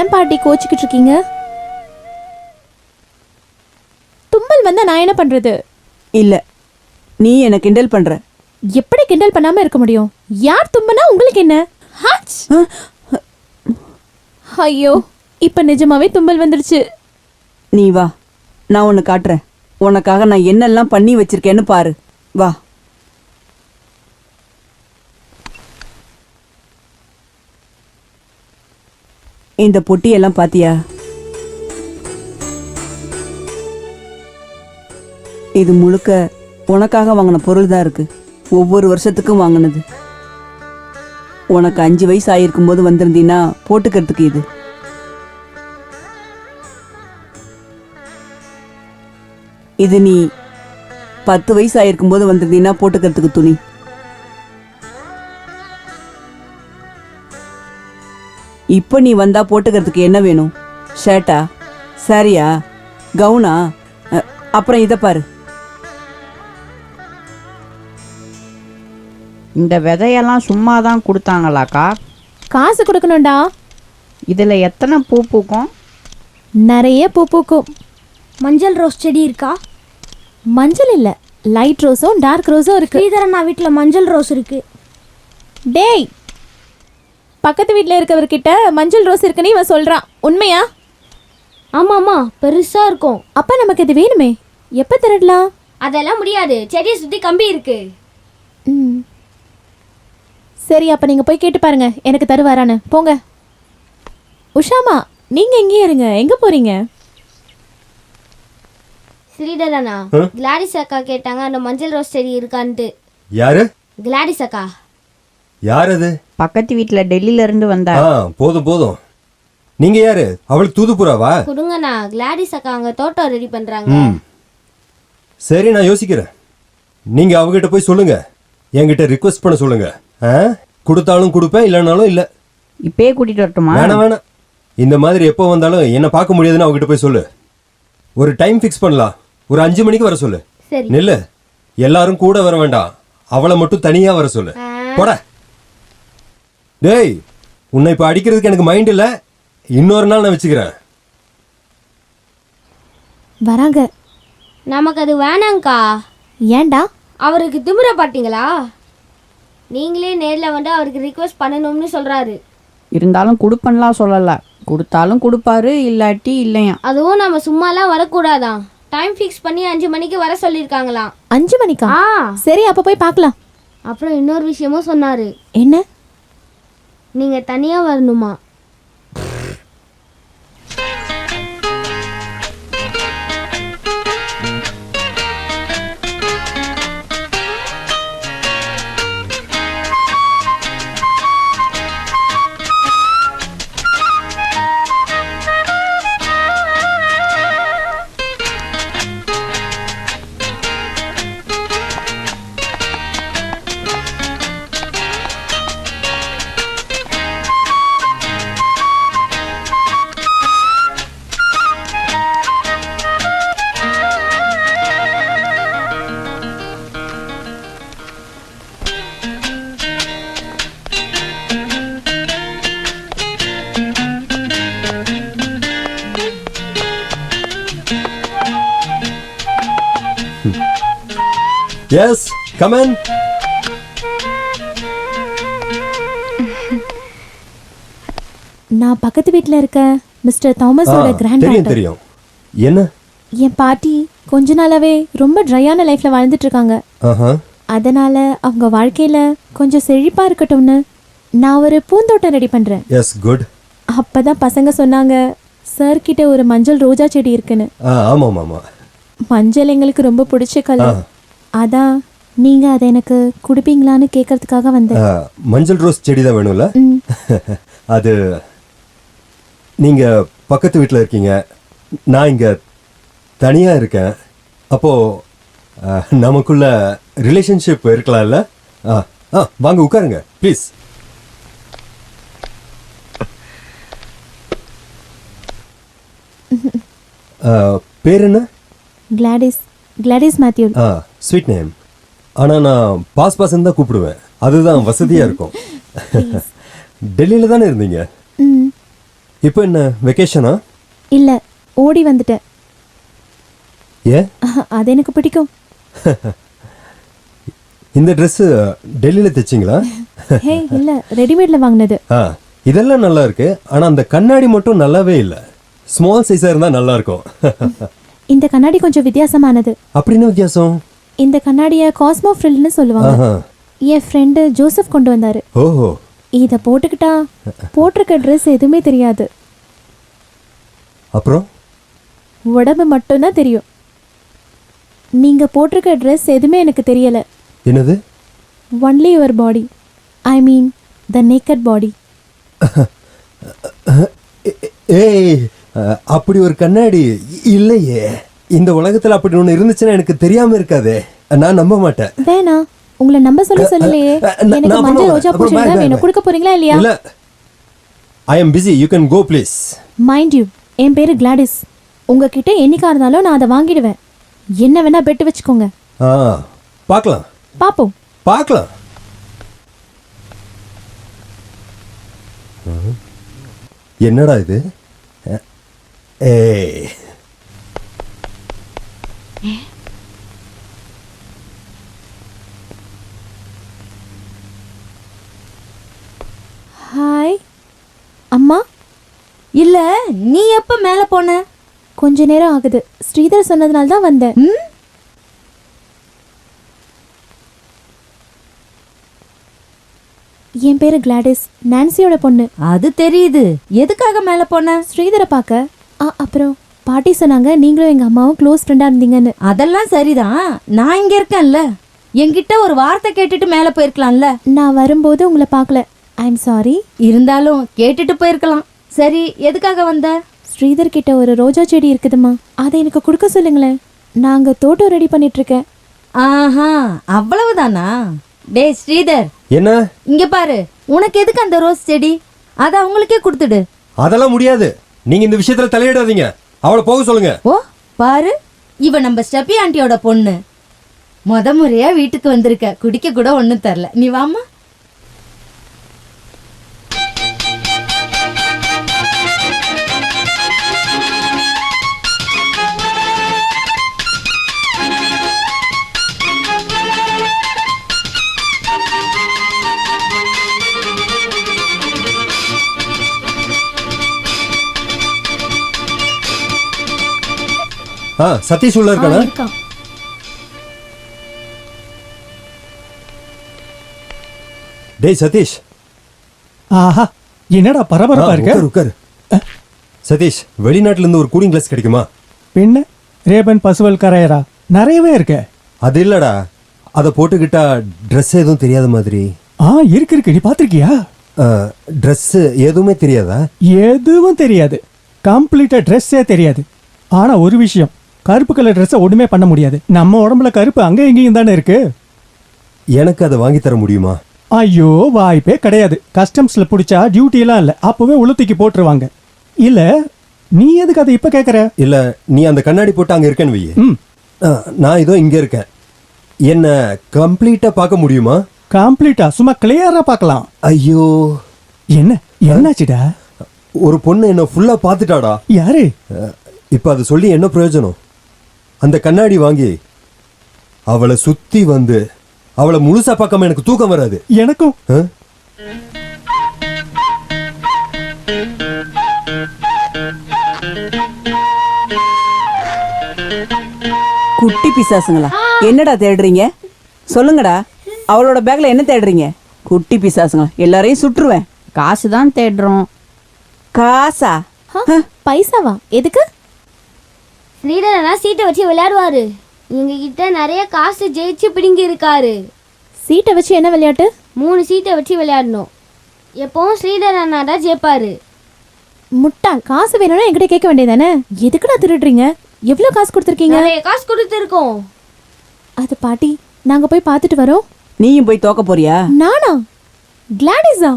ஏன் பாட்டி கோச்சிக்கிட்டு இருக்கீங்க? தும்மல் வந்தா நான் என்ன பண்றது? இல்ல, நீ என்ன கிண்டல் பண்ற. எப்படி கிண்டல் பண்ணாம இருக்க முடியும்? யார் தும்பனா உங்களுக்கு என்ன? ஹாச். ஐயோ, இப்ப நிஜமாவே தும்பல் வந்துருச்சு. நீ வா, நான் உன்னை காட்டுறேன். உனக்காக நான் என்னெல்லாம் பண்ணி வச்சிருக்கேன்னு பாரு. வா. இந்த பொட்டியெல்லாம் பாத்தியா? இது முழுக்க உனக்காக வாங்கின பொருள் தான் இருக்கு. ஒவ்வொரு வருஷத்துக்கும் வாங்கினது. உனக்கு 5 வயசு ஆயிருக்கும் போது வந்திருந்தீன்னா போட்டுக்கிறதுக்கு இது. இது நீ 10 வயசு ஆயிருக்கும் போது வந்திருந்தீன்னா போட்டுக்கிறதுக்கு துணி. இப்ப நீ வந்தா போட்டுக்கிறதுக்கு என்ன வேணும்? ஷர்ட்டா, சாரியா, கவுனா? அப்புறம் இதை பாரு. இந்த விதையெல்லாம் சும்மா தான் கொடுத்தாங்களாக்கா? காசு கொடுக்கணும்டா. இதில் எத்தனை பூ பூக்கும்? நிறைய பூ பூக்கும். மஞ்சள் ரோஸ் செடி இருக்கா? மஞ்சள் இல்ல, லைட் ரோஸும் டார்க் ரோஸும் இருக்கு. ஸ்ரீதரண்ணா வீட்டில் மஞ்சள் ரோஸ் இருக்கு. டேய், பக்கத்து வீட்டில் இருக்கவர்கிட்ட மஞ்சள் ரோஸ் இருக்குன்னு இவன் சொல்றான். உண்மையா? ஆமாம்மா, பெருசா இருக்கும். அப்ப நமக்கு இது வேணுமே. எப்ப திருடலாம்? அதெல்லாம் முடியாது, செடியை சுத்தி கம்பி இருக்கு. சரி, அப்ப நீங்க போய் கேட்டு பாருங்க, எனக்கு தருவாரான்னு. போங்க. உஷாமா, நீங்க எங்கேயே இருங்க. எங்க போறீங்க? ஸ்ரீதரண்ணா, கிளாடிஸ் அக்கா கேட்டாங்க அந்த மஞ்சள் ரோஸ் செடி இருக்கான்ட்டு. யாரு? கிளாடிஸ் அக்கா. யார் அது? பக்கத்து வீட்டில் டெல்லியிலேருந்து வந்தா. போதும் போதும். நீங்க யாரு? அவளுக்கு தூதுப்புறாவா? கொடுங்கண்ணா, கிளாடிஸ் அக்கா அங்க தோட்டம் ரெடி பண்றாங்க. சரி, நான் யோசிக்கிறேன். நீங்க அவகிட்ட போய் சொல்லுங்க, என்கிட்ட ரிக்வெஸ்ட் பண்ண சொல்லுங்க. கொடுத்தாலும் கொடுப்பேன், இல்லைனாலும் இல்லை. இப்பயே கூட்டிட்டு வரட்டுமா? வேணாம் வேணாம். இந்த மாதிரி எப்போ வந்தாலும் என்ன பார்க்க முடியாதுன்னு அவகிட்ட போய் சொல்லு. ஒரு டைம் ஃபிக்ஸ் பண்ணலாம். ஒரு 5 மணிக்கு வர சொல்லு. சரி. நில்லு. எல்லாரும் கூட வர வேண்டாம், அவளை மட்டும் தனியா வர சொல்லு. போட. டேய், உன்னை இப்ப அடிக்கிறதுக்கு எனக்கு மைண்ட் இல்ல. இன்னொரு நாள் நான் வச்சுக்கிறேன். வராங்க. நமக்கு அது வேணாங்க்கா. ஏன்டா? அவருக்கு திமிர பாத்தீங்களா? நீங்களே நேரில் வந்து அவருக்கு ரிக்வெஸ்ட் பண்ணணும்னு சொல்கிறாரு. இருந்தாலும் கொடுப்பேன்லாம் சொல்லலை. கொடுத்தாலும் கொடுப்பாரு, இல்லாட்டி இல்லையா. அதுவும் நம்ம சும்மாலாம் வரக்கூடாதான். டைம் ஃபிக்ஸ் பண்ணி 5 மணிக்கு வர சொல்லியிருக்காங்களாம். 5 மணிக்கா? ஆ சரி, அப்ப போய் பார்க்கலாம். அப்புறம் இன்னொரு விஷயமும் சொன்னார். என்ன? நீங்கள் தனியாக வரணுமா? Yes, come in. நான் பக்கத்து வீட்ல இருக்க மிஸ்டர் தாமஸோட கிராண்ட் தெரியும் டாட்டர். தெரியும். என்ன? என் பாட்டி கொஞ்ச நாளாவே ரொம்ப ட்ரையான லைஃப்ல வாழ்ந்துட்டு இருக்காங்க. ஆஹா. அதனால அவங்க வாழ்க்கையில கொஞ்சம் செழிப்பா இருக்கட்டும்னு நான் ஒரு பூந்தோட்டம் ரெடி பண்றேன். Yes, good. அப்பதான் பசங்க சொன்னாங்க சார் கிட்ட ஒரு மஞ்சள் ரோஜா செடி இருக்குன்னு. ஆமாம் ஆமாம். மஞ்சள் எங்களுக்கு ரொம்ப பிடிச்ச கலர். அதான் நீங்க அதை எனக்கு குடுப்பீங்களான்னு கேட்கறதுக்காக வந்தேன். மஞ்சள் ரோஸ் செடி தான் வேணும்ல? அது நீங்க பக்கத்து வீட்டில் இருக்கீங்க, நான் இங்க தனியா இருக்கேன். அப்போ நமக்குள்ள ரிலேஷன்ஷிப் இருக்கலாம்ல? வாங்க உட்காருங்க ப்ளீஸ். பேர் என்ன? Gladys. Gladys Matthew. Sweet name. ஆனால் நான் பாஸ் பாஸ்ன்னு தான் கூப்பிடுவேன், அதுதான் வசதியாக இருக்கும். டெல்லியில் தானே இருந்தீங்க? இப்போ என்ன வெக்கேஷனா? இல்ல, ஓடி வந்துட்டேன். ஏன்? அது எனக்கு பிடிக்கும். இந்த ட்ரெஸ்ஸு டெல்லியில் தைச்சிங்களா? ஹே இல்ல, ரெடிமேட்ல வாங்கினது. இதெல்லாம் நல்லா இருக்கு, ஆனால் அந்த கண்ணாடி மட்டும் நல்லாவே இல்லை. ஸ்மால் சைஸாக இருந்தால் நல்லா இருக்கும். இந்த கண்ணாடி கொஞ்சம் வித்தியாசமானது. அப்படின்னு வித்தியாசம்? இந்த கண்ணாடியை காஸ்மோ ஃப்ரில்னு சொல்லுவாங்க. என் ஃப்ரெண்டு ஜோசப் கொண்டு வந்தாரு. ஓஹோ. இதை போட்டுக்கிட்டா போட்டிருக்க ட்ரெஸ் எதுவுமே தெரியாது. அப்புறம் உடம்பு மட்டும்தான் தெரியும். நீங்க போட்டிருக்க ட்ரெஸ் எதுவுமே எனக்கு தெரியல. என்னது? Only your body, I mean the naked body. ஏய், அப்படி ஒரு கண்ணாடி இல்லையே. இந்த உலகத்துல அப்படி ஒண்ணு இருந்துச்சுன்னா எனக்கு தெரியாம இருக்காதே. நான் நம்ப மாட்டேன். வேணா, உங்களை நம்ப சொல்லலையே. எனக்கு மஞ்சள் ரோஜா பூ செடி தான் வேணும். கொடுக்க போறீங்களா இல்லையா? இல்ல, I am busy, you can go please. Mind you, என் பேரு கிளாடிஸ். உங்ககிட்ட என்னைக்கா இருந்தாலும் நான் அதை வாங்கிடுவேன். என்ன வேணா பெட்டு வச்சுக்கோங்க. பார்க்கலாம். பாப்போம். பார்க்கலாம். என்னடா இது? ஏய், ஹாய் அம்மா. இல்ல, நீ எப்ப மேல போன? கொஞ்ச நேரம் ஆகுது. ஸ்ரீதர் சொன்னதுனால தான் வந்தேன். என் பேரு கிளாடிஸ், நான்சியோட பொண்ணு. அது தெரியுது. எதுக்காக மேல போன? ஸ்ரீதரை பார்க்க. அப்புறம் பாட்டி சொன்னாங்க நீங்களும் எங்க அம்மாவும் க்ளோஸ் ஃப்ரெண்டா இருந்தீங்கன்னு. அதெல்லாம் சரிதான், நான் இங்க இருக்கேன்ல. என்கிட்ட ஒரு வார்த்தை கேட்டுட்டு மேல போயிருக்கலாம்ல. நான் வரும்போது உங்களை பார்க்கல, ஐ எம் சாரி. இருந்தாலும் கேட்டுட்டு போயிருக்கலாம். சரி, எதுக்காக வந்த? ஸ்ரீதர் கிட்ட ஒரு ரோஜா செடி இருக்குதுமா, அதை எனக்கு கொடுக்க சொல்லுங்களேன். நாங்க தோட்டம் ரெடி பண்ணிட்டு இருக்கேன். ஆஹா, அவ்வளவுதானா? டேய் ஸ்ரீதர், என்ன? இங்க பாரு, உனக்கு எதுக்கு அந்த ரோஸ் செடி? அதை அவங்களுக்கே கொடுத்துடு. அதெல்லாம் முடியாது. நீங்க இந்த விஷயத்துல தலையிடாதீங்க. அவளை போக சொல்லுங்க. ஓ பாரு, இவ நம்ம ஸ்டெப்பி ஆண்டியோட பொண்ணு. முறையா வீட்டுக்கு வந்திருக்க, குடிக்க கூட ஒண்ணும் தரல. நீ வாமா. சதீஷ் உள்ள இருக்கானா? இருக்கான். டேய் சதீஷ். ஆஹா, என்னடா பரபரப்பா இருக்க? உட்காரு. சதீஷ், வெளிநாட்டுல இருந்து ஒரு கூலிங் கிளாஸ் கிடைக்குமா? பின்ன ரேபன் பசுவல் கரையரா நிறையவே இருக்கு. அது இல்லடா, அதை போட்டுக்கிட்டா ட்ரெஸ் எதுவும் தெரியாத மாதிரி. இருக்கு. நீ பாத்திருக்கியா? ட்ரெஸ் எதுவுமே தெரியாதா? எதுவும் தெரியாது, கம்ப்ளீட்டா ட்ரெஸ்ஸே தெரியாது. ஆனா ஒரு விஷயம், கருப்பு கலர் ட்ரெஸ்ஸை ஒண்ணுமே பண்ண முடியாது. நம்ம உடம்புல கருப்பு அங்க எங்கேயும் தானே இருக்கு. எனக்கு அதை வாங்கி தர முடியுமா? ஐயோ, வாய்ப்பே கிடையாது. கஸ்டம்ஸ்ல பிடிச்சா டியூட்டி எல்லாம் இல்ல, அப்பவே உளுத்திக்கு போட்டுருவாங்க. இல்ல நீ எதுக்கு அதை இப்ப கேக்குற? இல்ல, நீ அந்த கண்ணாடி போட்டு அங்க இருக்கேன்னு வை. நான் இதோ இங்க இருக்கேன். என்ன கம்ப்ளீட்டா பார்க்க முடியுமா? கம்ப்ளீட்டா, சும்மா கிளியரா பார்க்கலாம். ஐயோ, என்னாச்சுடா? ஒரு பொண்ணு என்ன ஃபுல்லா பார்த்துட்டாடா. யாரு? இப்ப அது சொல்லி என்ன பிரயோஜனம்? அந்த கண்ணாடி வாங்கி அவளை சுத்தி வந்து அவளை முழுசா பார்க்காம எனக்கு தூக்கம் வராது. எனக்கும். குட்டி பிசாசுங்களா, என்னடா தேடுறீங்க? சொல்லுங்கடா, அவளோட பேக்ல என்ன தேடுறீங்க? குட்டி பிசாசுங்களா, எல்லாரையும் சுற்றுவேன். காசு தான் தேடுறோம். காசா? பைசாவா? எதுக்கு? ஸ்ரீதர் அண்ணா சீட்டை வச்சு விளையாடுவாரு. எங்ககிட்ட நிறைய காசு ஜெயிச்சு பிடிங்கி இருக்காரு. சீட்டை வச்சு என்ன விளையாட்டு? 3 சீட்டை வச்சு விளையாடணும். எப்பவும் ஸ்ரீதர் அண்ணா தான் ஜெயிப்பாரு. முட்டாள், காசு வேணும்னா என்கிட்ட கேட்க வேண்டியதானே? எதுக்குடா திருடுறீங்க? எவ்வளவு காசு கொடுத்துருக்கீங்க? நிறைய காசு கொடுத்துருக்கோம். அது பாட்டி, நாங்க போய் பார்த்துட்டு வரோம். நீயும் போய் தோக்க போறியா? நானா? கிளாடிஸா?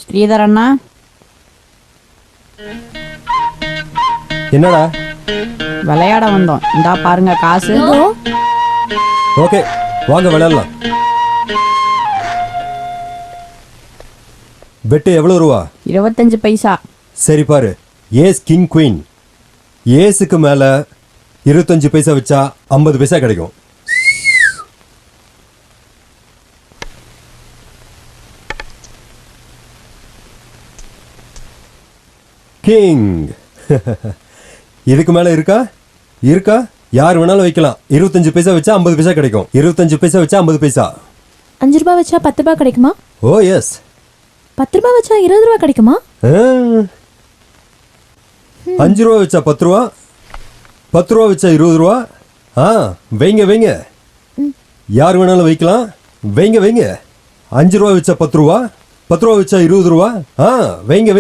ஸ்ரீதர் அண்ணா, என்னடா? விளையாட வந்தோம். இந்தா பாருங்க காசு. ஓகே, வாங்க விளையாடலாம். பெட்டு எவ்வளவு ரூபா? 25 பைசா. சரி பாரு, ஏஸ் கிங் குயின். ஏஸுக்கு மேல 25 பைசா வச்சா 50 பைசா கிடைக்கும். கிங். இதுக்கு மேல இருக்கா? இருக்கா? யார் வேணாலும் வைக்கலாம். 25 பைசா வச்சா 50 பைசா கிடைக்கும். 25 பைசா வச்சா 50 பைசா. 5 ரூபாய் வச்சா 10 ரூபாய் கிடைக்குமா? ஓ எஸ். 10 ரூபாய் வச்சா 20 ரூபாய் கிடைக்குமா? 5 ரூபா வச்சா 10 ரூபா, 10 ரூபா வச்சா 20 ரூபா. வைங்க. யார் வேணாலும் வைக்கலாம். வைங்க. 5 ரூபா வச்சா 10 ரூபா, 10 ரூபா வச்சா 20 ரூபா. வைங்க.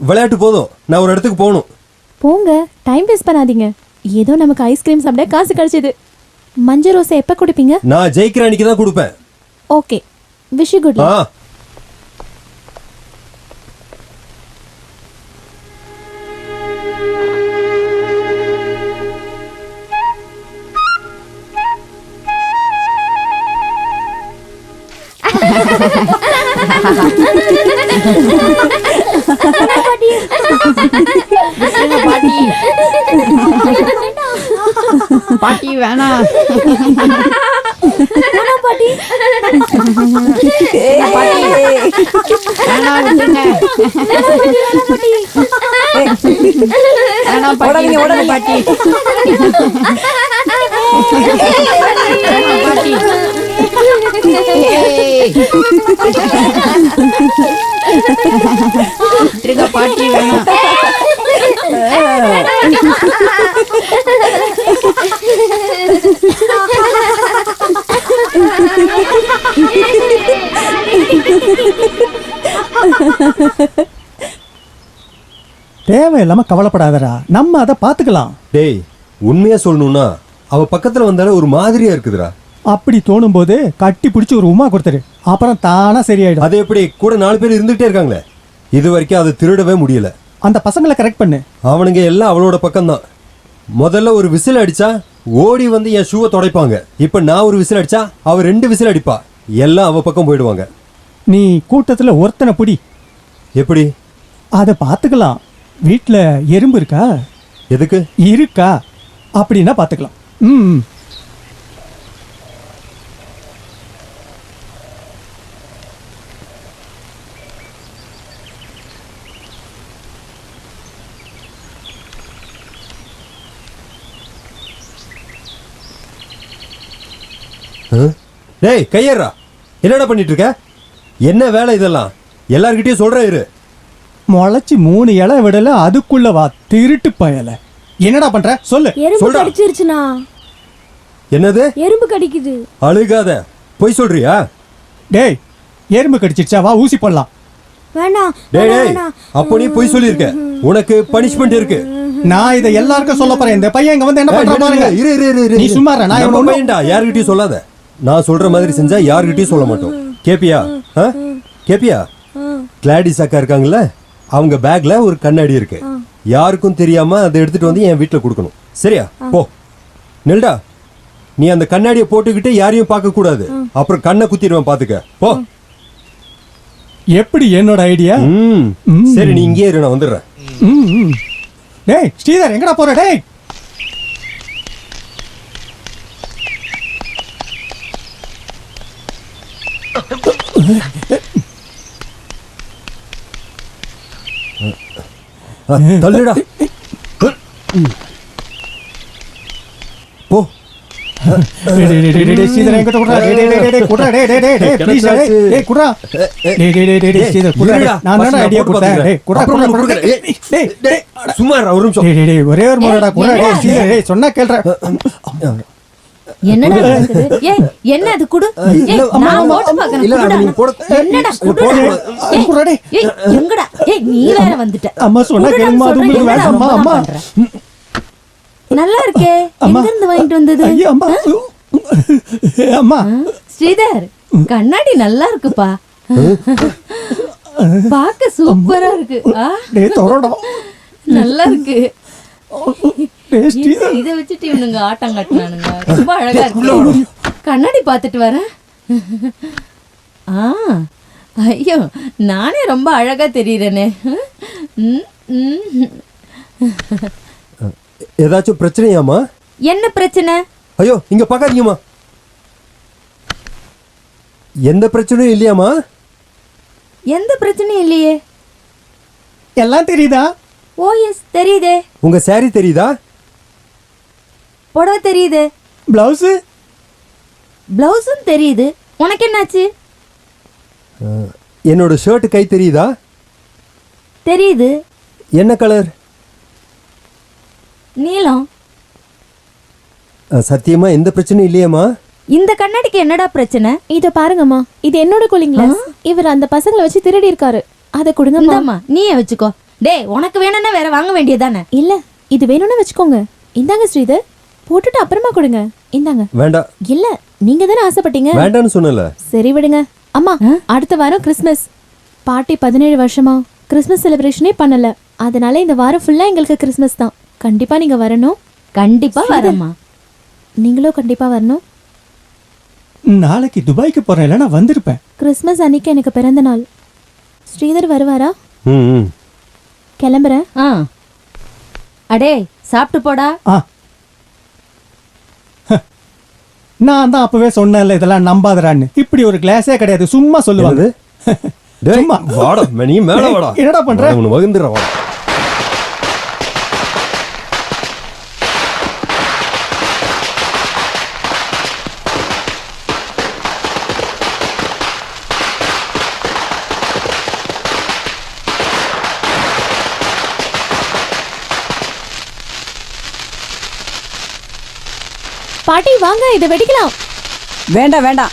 விளையாட்டு போதும், நான் ஒரு இடத்துக்கு போகணும். போங்க, டைம் வேஸ்ட் பண்ணாதீங்க. ஏதோ நமக்கு ஐஸ்கிரீம் சாப்பிட காசு கிடைச்சது. மஞ்சள் ரோஸை எப்ப குடிப்பீங்க? நான் ஜெயிக்கிற அன்னைக்கு தான் கொடுப்பேன். Okay, wish you good luck. பாட்டி வேணாம். பாட்டி வேணாம், விட்டுருங்க. வேணாம் பாட்டி, ஓடாதீங்க பாட்டி. வேணாம் பாட்டி. விட்டுருங்க பாட்டி, வேணாம். தேவையில்லாம கவலைப்படாதடா, நம்ம அதை பாத்துக்கலாம். டேய், உண்மையா சொல்லணும்னா அவ பக்கத்துல வந்தாலே ஒரு மாதிரியா இருக்குதுடா. அப்படி தோணும் போது கட்டி பிடிச்சி ஒரு உமா கொடுத்துரு, அப்புறம் தானா சரியாயிடும். அது எப்படி? கூட 4 பேர் இருந்துகிட்டே இருக்காங்களே. இது வரைக்கும் அதை திருடவே முடியல. அந்த பசங்களை கரெக்ட் பண்ணு. அவனுங்க எல்லாம் அவளோட பக்கம்தான். முதல்ல ஒரு விசில் அடிச்சா ஓடி வந்து என் ஷூவை துடைப்பாங்க. இப்ப நான் ஒரு விசில் அடிச்சா அவ 2 விசில் அடிப்பா. எல்லாம் அவ பக்கம் போயிடுவாங்க. நீ கூட்டத்துல ஒருத்தனை பிடி. எப்படி? அதை பார்த்துக்கலாம். வீட்டில் எறும்பு இருக்கா? எதுக்கு? இருக்கா அப்படின்னா பார்த்துக்கலாம். ம். டேய் கையேறா, என்னடா பண்ணிட்டு இருக்க? என்ன வேலை இதெல்லாம்? எல்லார்கிட்டயும் சொல்றேன் இரு. முளைச்சி 3 இலை விடல, அதுக்குள்ள வா திருட்டு பயல. என்னடா பண்ற சொல்லு. எறும்பு சொல்றா. கடிச்சிருச்சுனா. என்னது? எறும்பு கடிக்குது. அழுகாத, பொய் சொல்றியா? டேய் எறும்பு கடிச்சிருச்சா, வா ஊசி போடலாம். வேணாம். டேய் டேய், அப்போ நீ பொய் சொல்லியிருக்க. உனக்கு பனிஷ்மெண்ட் இருக்கு. நான் இதை எல்லாருக்கும் சொல்ல போறேன். இந்த பையன் இங்க வந்து என்ன பண்ற பாருங்க. இரு இரு இரு, இரு. நீ சும்மா இரு, நான் நம்ம இவனை பையன்டா, யார்கிட்டயும் சொல்லாத. நான் சொல்ற மாதிரி செஞ்சா யார்கிட்டயும் சொல்ல மாட்டோம். கேப்பியா? கேப்பியா? கிளாடிஸ் அக்கா இருக்காங்கல்ல, அவங்க பேக்ல ஒரு கண்ணாடி இருக்கு. யாருக்கும் தெரியாம அதை எடுத்துட்டு வந்து என் வீட்டுல கொடுக்கணும். சரியா? போ நெல்டா, நீ அந்த கண்ணாடியை போட்டுக்கிட்டு யாரையும் பார்க்க கூடாது. அப்புறம் கண்ணை குத்திடுவேன், பாத்துக்க. போ. எப்படி என்னோட ஐடியா? சரி, நீ இங்கே இரு, நான் வந்துடுறேன். டேய் ஸ்ரீதர், எங்கடா போற? டேய் தள்ளுடா. போ. ஸ்ரீதர் என்கிட்ட குடுறா. குடுறா. ப்ளீஸ். குடுறா. ஸ்ரீதர் குடுறா. நான் தான் ஐடியா கொடுத்தேன். குடுறா. சும்மா இரு, ஒரு நிமிஷம். ஒரே ஒரு முறைடா குடுறா. ஸ்ரீதர் சொன்னா கேள்ற. என்னடா நடக்குது? ஏய் என்ன அது குடு. ஏய் நான் போட்டு பார்க்கறேன். இல்ல குடுடா. நீ போடு. என்னடா குடுடா. ஏய் எங்கடா? ஏய் நீ வேற வந்துட்ட. அம்மா சொன்னா கேளுமா, அது உங்களுக்கு என்னடா வேண்டாம்மா. அம்மா நல்லா இருக்கே. எங்க இருந்து வாங்கிட்டு வந்தது? ஐயா அம்மா. அம்மா ஸ்ரீதர், கண்ணாடி நல்லா இருக்குப்பா. பார்க்க சூப்பரா இருக்கு. டேய் தோறடா. நல்லா இருக்கு. டேய் ஸ்ரீதர், இத வச்சிட்டு இவனுங்க ஆட்டம் கட்டறானுங்க. ரொம்ப அழகா இருக்கு. கண்ணாடி பார்த்துட்டு வரேன். ஐயோ, நானே ரொம்ப அழகா தெரியறேனே. ஏதாச்சும் பிரச்சனையாமா? என்ன பிரச்சனை? ஐயோ, இங்க பார்க்காதீங்கம்மா. எந்த பிரச்சனையும் இல்லையாமா? எந்த பிரச்சனையும் இல்லையே. எல்லாம் தெரியுதா? ஓ எஸ் தெரியுதே. உங்க saree தெரியுதா? புடவை தெரியுது. பிளவுஸ்? பிளவுஸும் தெரியுது. உனக்கு என்னாச்சு? என்னோட ஷர்ட் கை தெரியுதா? தெரியுது. என்ன கலர்? நீலம். சத்தியமா எந்த பிரச்சனையும் இல்லையாமா? இந்த கண்ணாடிக்கு என்னடா பிரச்சனை? இத பாருங்கம்மா, இது என்னோட கூலிங் கிளாஸ். இவர் அந்த பசங்களை வச்சு திருடி இருக்காரு. அத கொடுங்கம்மா. இந்தாம்மா, நீயே வச்சுக்கோ. டேய் உனக்கு வேணும்னா வேற வாங்க வேண்டியதானே? இல்ல, இது வேணும்னு வச்சுக்கோங்க. இந்தாங்க ஸ்ரீதர், போட்டுட்டு அப்புறமா கொடுங்க. இந்தாங்க. வேண்டாம். இல்ல, நீங்க தானே ஆசைப்பட்டீங்க. வேண்டாம்னு சொன்னல. சரி விடுங்க. அம்மா, அடுத்த வாரம் கிறிஸ்மஸ். பாட்டி 17 வருஷமா கிறிஸ்மஸ் செலிப்ரேஷனே பண்ணல. அதனால இந்த வாரம் ஃபுல்லா எங்களுக்கு கிறிஸ்மஸ் தான். கண்டிப்பா நீங்க வரணும். கண்டிப்பா வரேம்மா. நீங்களும் கண்டிப்பா வரணும். நாளைக்கு துபாய்க்கு போறேன், இல்ல நான் வந்திருப்பேன். கிறிஸ்மஸ் அன்னைக்கு எனக்கு பிறந்த நாள். ஸ்ரீதர் வருவாரா? கிளம்புறேன். அடே சாப்பிட்டு போடா. நான் தான் அப்பவே சொன்னேன்ல, இதெல்லாம் நம்பாதறான்னு. இப்படி ஒரு கிளாஸே கிடையாது, சும்மா சொல்லுவாங்க. சும்மா வாடா, நீ மேல வாடா. என்னடா பண்ற? உன்னை வகுந்துற வாடா. பாட்டி வாங்க, இதை வெடிக்கலாம். வேண்டாம் வேண்டாம்,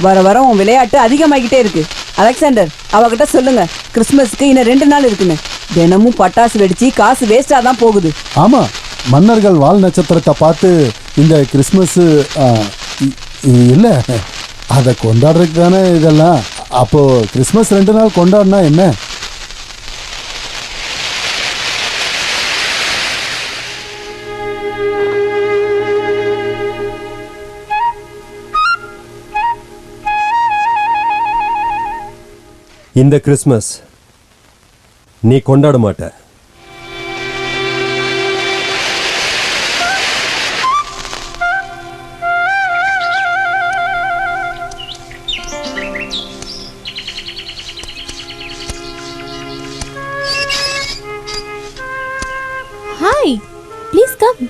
வர வர உன் விளையாட்டு அதிகமாகிட்டே இருக்கு. அலெக்சாண்டர், அவகிட்ட சொல்லுங்க கிறிஸ்மஸ்க்கு இன்னும் 2 நாள் இருக்குன்னு. தினமும் பட்டாசு வெடிச்சு காசு வேஸ்டா தான் போகுது. ஆமா, மன்னர்கள் வால் நட்சத்திரத்தை பார்த்து இந்த கிறிஸ்மஸ் இல்ல அதை கொண்டாடுறதுக்கு தானே இதெல்லாம். அப்போ கிறிஸ்மஸ் 2 நாள் கொண்டாடினா என்ன? இந்த கிறிஸ்மஸ் நீ கொண்டாட மாட்ட. Hi, please come.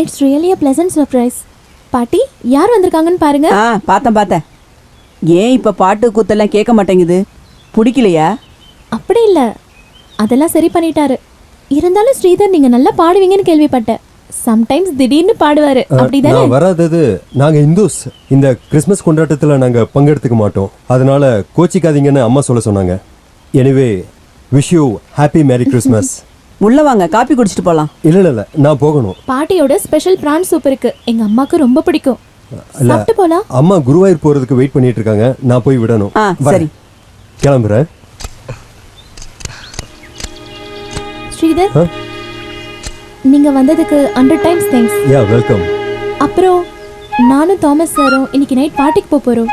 It's really a pleasant surprise. பாட்டி, யார் வந்திருக்காங்கன்னு பாருங்க. பார்த்தேன். ஏன் இப்ப பாட்டு கூத்தெல்லாம் கேட்க மாட்டேங்குது? பிடிக்கலையா? அப்படி இல்ல, அதெல்லாம் சரி பண்ணிட்டாரு. இருந்தாலும் ஸ்ரீதர் நீங்க நல்லா பாடுவீங்கன்னு கேள்விப்பட்டேன். சம்டைம்ஸ் திடீர்னு பாடுவாரு, அப்படிதானே? நான் வராதது, நாங்க இந்துஸ். இந்த கிறிஸ்மஸ் கொண்டாட்டத்துல நாங்க பங்கெடுத்துக்க மாட்டோம். அதனால கோச்சிக்காதீங்கன்னு அம்மா சொல்ல சொன்னாங்க. Anyway, wish you happy merry Christmas. உள்ள வாங்க, காப்பி குடிச்சிட்டு போலாம். இல்ல நான் போகணும். பாட்டியோட ஸ்பெஷல் பிரான் சூப் இருக்கு, எங்க அம்மாக்கு ரொம்ப பிடிக்கும். சாப்பிட்டு போலாம். அம்மா குருவாயூர் போறதுக்கு வெயிட் பண்ணிட்டு இருக்காங்க, நான் போய் விடணும். சரி, கிளம்புறேன். ஸ்ரீதர், நீங்க வந்ததுக்கு 100 டைம்ஸ் தேங்க்ஸ். யா, வெல்கம். அப்புறம் நானும் தாமஸ் சாரும் இன்னைக்கு நைட் பார்ட்டிக்கு போறோம்.